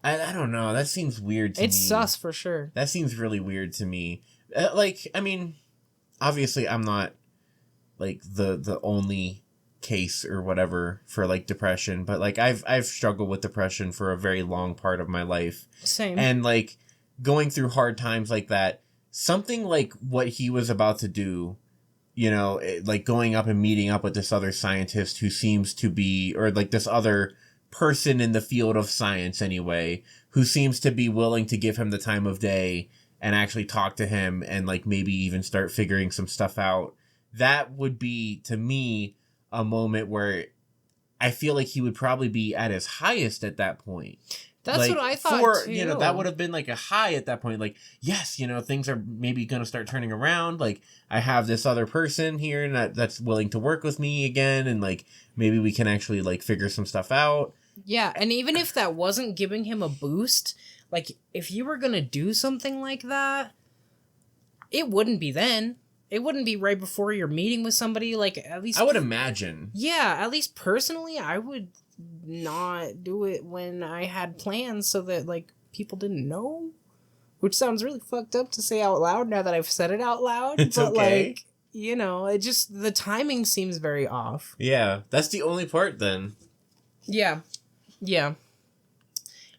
I don't know. That seems weird to me. It's sus for sure. That seems really weird to me. I mean, obviously I'm not the only case or whatever for depression, but I've struggled with depression for a very long part of my life. Same. And going through hard times like that, something like what he was about to do, going up and meeting up with this other scientist who seems to be, or this other person in the field of science anyway, who seems to be willing to give him the time of day and actually talk to him and maybe even start figuring some stuff out. That would be, to me, a moment where I feel like he would probably be at his highest at that point. That's what I thought too. That would have been a high at that point. Yes, things are maybe going to start turning around. I have this other person here that's willing to work with me again. And maybe we can actually figure some stuff out. Yeah. And even if that wasn't giving him a boost, if you were going to do something like that, it wouldn't be then. It wouldn't be right before you're meeting with somebody. At least I would imagine. Yeah. At least personally, I would not do it when I had plans so that people didn't know, which sounds really fucked up to say out loud now that I've said it out loud. It's but okay. It just, the timing seems very off. Yeah, that's the only part then. Yeah.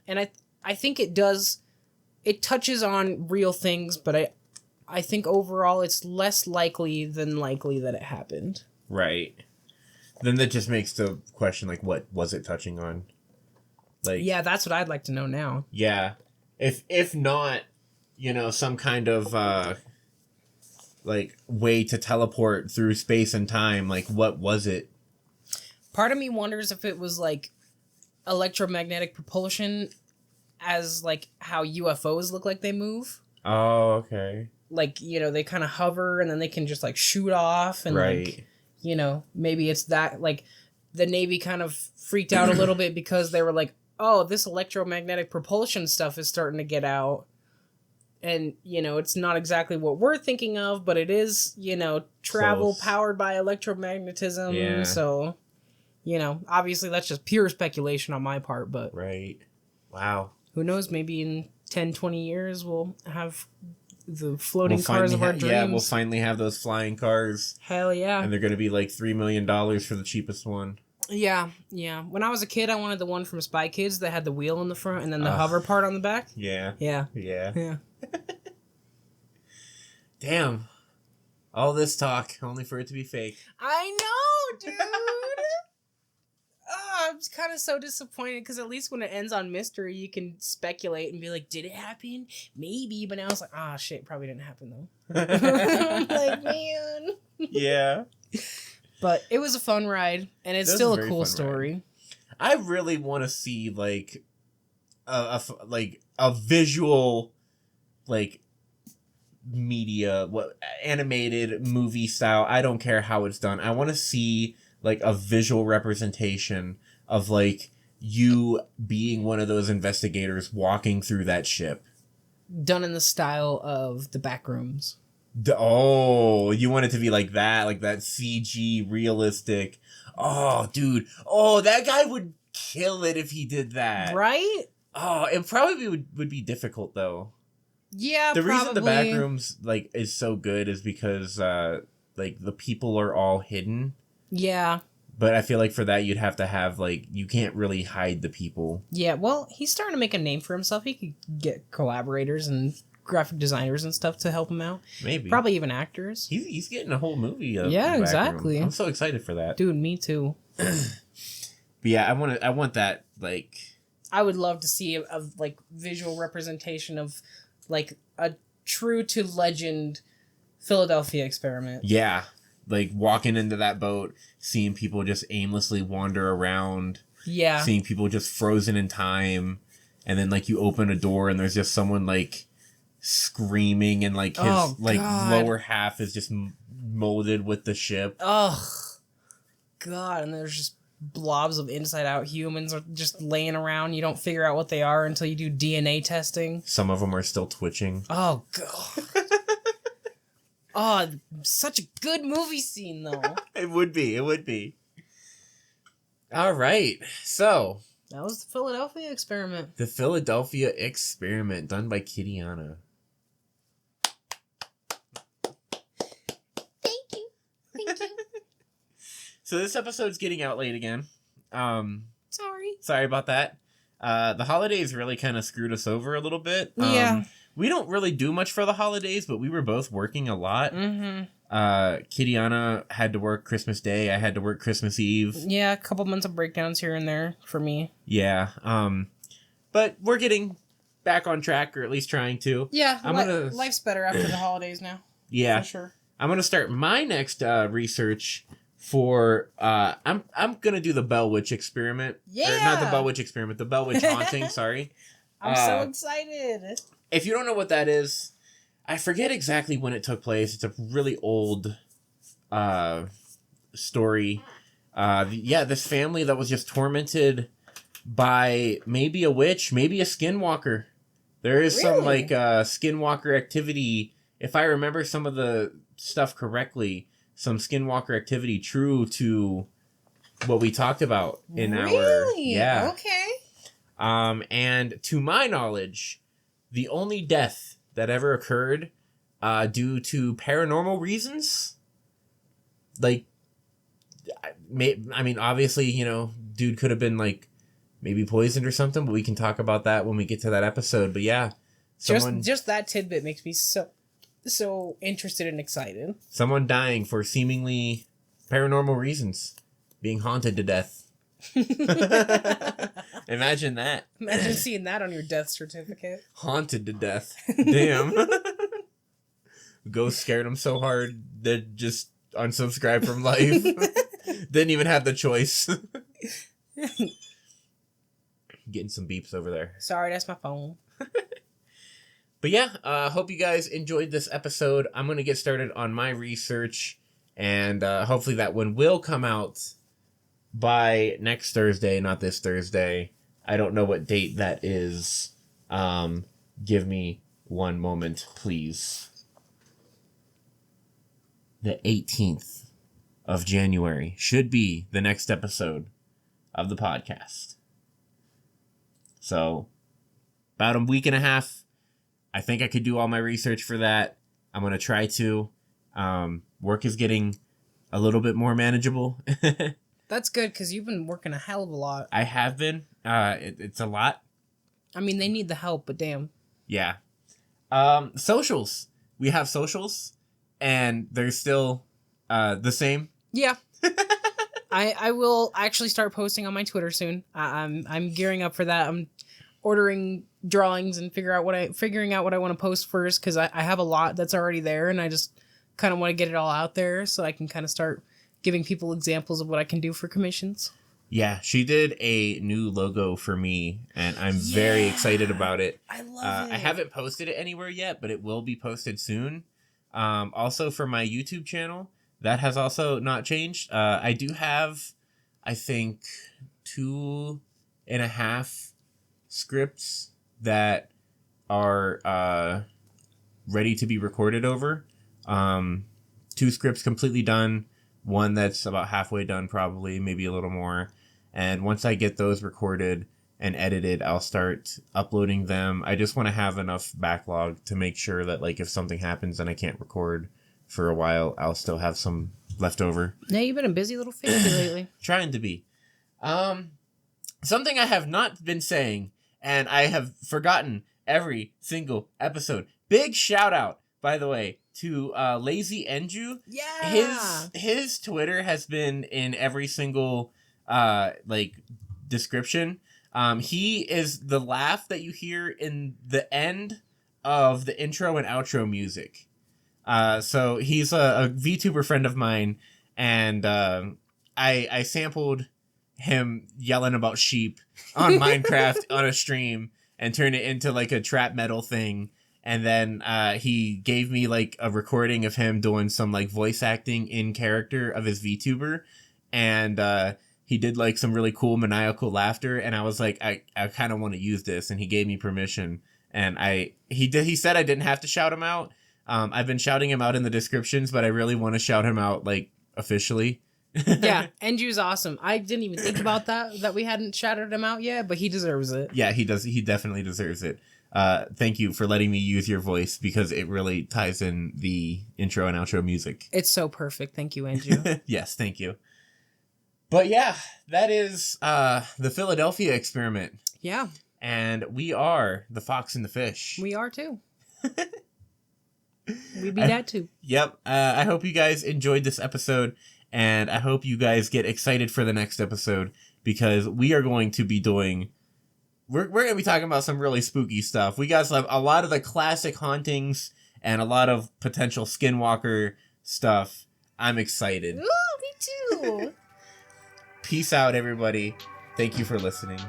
And I think it touches on real things, but I think overall it's less likely than likely that it happened. Right. Then that just makes the question, what was it touching on? Yeah, that's what I'd like to know now. Yeah. If not, some kind of, way to teleport through space and time, what was it? Part of me wonders if it was, electromagnetic propulsion as, how UFOs look like they move. Oh, okay. They kind of hover and then they can just, shoot off and, right. Maybe it's that, the Navy kind of freaked out a little bit because they were oh, this electromagnetic propulsion stuff is starting to get out. And, you know, it's not exactly what we're thinking of, but it is, you know, travel Close. powered by electromagnetism. Yeah. So, you know, obviously that's just pure speculation on my part, but Right. Wow. who knows? Maybe in 10, 20 years we'll have the floating cars of our dreams. Yeah, we'll finally have those flying cars. Hell yeah. And they're going to be like $3 million for the cheapest one. Yeah, yeah. When I was a kid, I wanted the one from Spy Kids that had the wheel in the front and then the hover part on the back. Yeah. Yeah. Yeah. Yeah. Damn. All this talk, only for it to be fake. I know, dude. Oh, I'm kind of so disappointed because at least when it ends on mystery, you can speculate and be like, did it happen? Maybe. But now it's like, ah, shit, probably didn't happen though. I'm like, man. Yeah. But it was a fun ride, and it's still a cool story. Ride. I really want to see like a visual like media, what animated movie style. I don't care how it's done. I want to see like a visual representation of like you being one of those investigators walking through that ship. Done in the style of the Backrooms. Oh, you want it to be like that CG realistic. Oh, dude. Oh, that guy would kill it if he did that. Right? Oh, it probably would be difficult though. Yeah, the probably. reason the Backrooms like is so good is because like the people are all hidden. Yeah. But I feel like for that you'd have to have like you can't really hide the people. Yeah, well, he's starting to make a name for himself. He could get collaborators and graphic designers and stuff to help him out. Maybe. Probably even actors. He's getting a whole movie of Yeah, the exactly. Backroom. I'm so excited for that. Dude, me too. But yeah, I want that like I would love to see a like visual representation of like a true to legend Philadelphia experiment. Yeah. Like walking into that boat, seeing people just aimlessly wander around. Yeah. Seeing people just frozen in time. And then like you open a door and there's just someone like screaming and like his like lower half is just molded with the ship. Oh, God. And there's just blobs of inside out humans are just laying around. You don't figure out what they are until you do DNA testing. Some of them are still twitching. Oh, God. Oh, such a good movie scene, though. It would be. All right. So. That was the Philadelphia experiment. The Philadelphia experiment done by Kirrianna. Thank you. So this episode's getting out late again. Sorry about that. The holidays really kind of screwed us over a little bit. Yeah. We don't really do much for the holidays, but we were both working a lot. Mm-hmm. Kirrianna had to work Christmas Day. I had to work Christmas Eve. Yeah, a couple months of breakdowns here and there for me. Yeah. But we're getting back on track, or at least trying to. Yeah, life's better after the holidays now. Yeah. For sure. I'm going to start my next research for I'm gonna do the Bell Witch experiment. Yeah. Or not the Bell Witch experiment, the Bell Witch haunting. Sorry. I'm so excited. If you don't know what that is, I forget exactly when it took place. It's a really old story. This family that was just tormented by maybe a witch, maybe a skinwalker. There is some like skinwalker activity. If I remember some of the stuff correctly, some skinwalker activity true to what we talked about in our Okay. And to my knowledge, the only death that ever occurred due to paranormal reasons, like I mean obviously, you know, dude could have been like maybe poisoned or something, but we can talk about that when we get to that episode. But yeah, just that tidbit makes me so interested and excited. Someone dying for seemingly paranormal reasons, being haunted to death. Imagine that. Imagine seeing that on your death certificate. Haunted to death. Damn. Ghost scared him so hard that just unsubscribed from life. Didn't even have the choice. Getting some beeps over there. Sorry, that's my phone. But yeah, hope you guys enjoyed this episode. I'm going to get started on my research, and hopefully that one will come out by next Thursday, not this Thursday. I don't know what date that is. Give me one moment, please. The 18th of January should be the next episode of the podcast. So, about a week and a half. I think I could do all my research for that. I'm going to try to. Work is getting a little bit more manageable. That's good, because you've been working a hell of a lot. I have been. It's a lot. I mean, they need the help, but damn. Yeah. Socials. We have socials, and they're still the same. Yeah. I will actually start posting on my Twitter soon. I'm gearing up for that. I'm ordering drawings and figuring out what I want to post first, because I have a lot that's already there, and I just kind of want to get it all out there so I can kind of start giving people examples of what I can do for commissions. Yeah, she did a new logo for me, and I'm very excited about it. I love it. I haven't posted it anywhere yet, but it will be posted soon. Also, for my YouTube channel, that has also not changed. I do have, I think, 2.5 scripts that are ready to be recorded over. 2 scripts completely done. One that's about halfway done, probably, maybe a little more. And once I get those recorded and edited, I'll start uploading them. I just want to have enough backlog to make sure that, like, if something happens and I can't record for a while, I'll still have some left over. Yeah, you've been a busy little fifty lately. Trying to be. Something I have not been saying, and I have forgotten every single episode. Big shout out, by the way, to Lazyenju. Yeah. His Twitter has been in every single description. He is the laugh that you hear in the end of the intro and outro music. So he's a VTuber friend of mine, and I sampled him yelling about sheep on Minecraft on a stream and turned it into like a trap metal thing. And then he gave me like a recording of him doing some like voice acting in character of his VTuber. And he did like some really cool maniacal laughter. And I was like, I kind of want to use this. And he gave me permission. And he said I didn't have to shout him out. I've been shouting him out in the descriptions, but I really want to shout him out like officially. Yeah, Enju's awesome. I didn't even think about that we hadn't shouted him out yet, but he deserves it. Yeah, he does. He definitely deserves it. Thank you for letting me use your voice, because it really ties in the intro and outro music. It's so perfect. Thank you, Enju. Yes, thank you. But yeah, that is the Philadelphia experiment. Yeah. And we are the Fox and the Fish. We are too. We be that too. Yep. I hope you guys enjoyed this episode, and I hope you guys get excited for the next episode, because we are going to be doing... We're going to be talking about some really spooky stuff. We got a lot of the classic hauntings and a lot of potential skinwalker stuff. I'm excited. Ooh, me too. Peace out, everybody. Thank you for listening.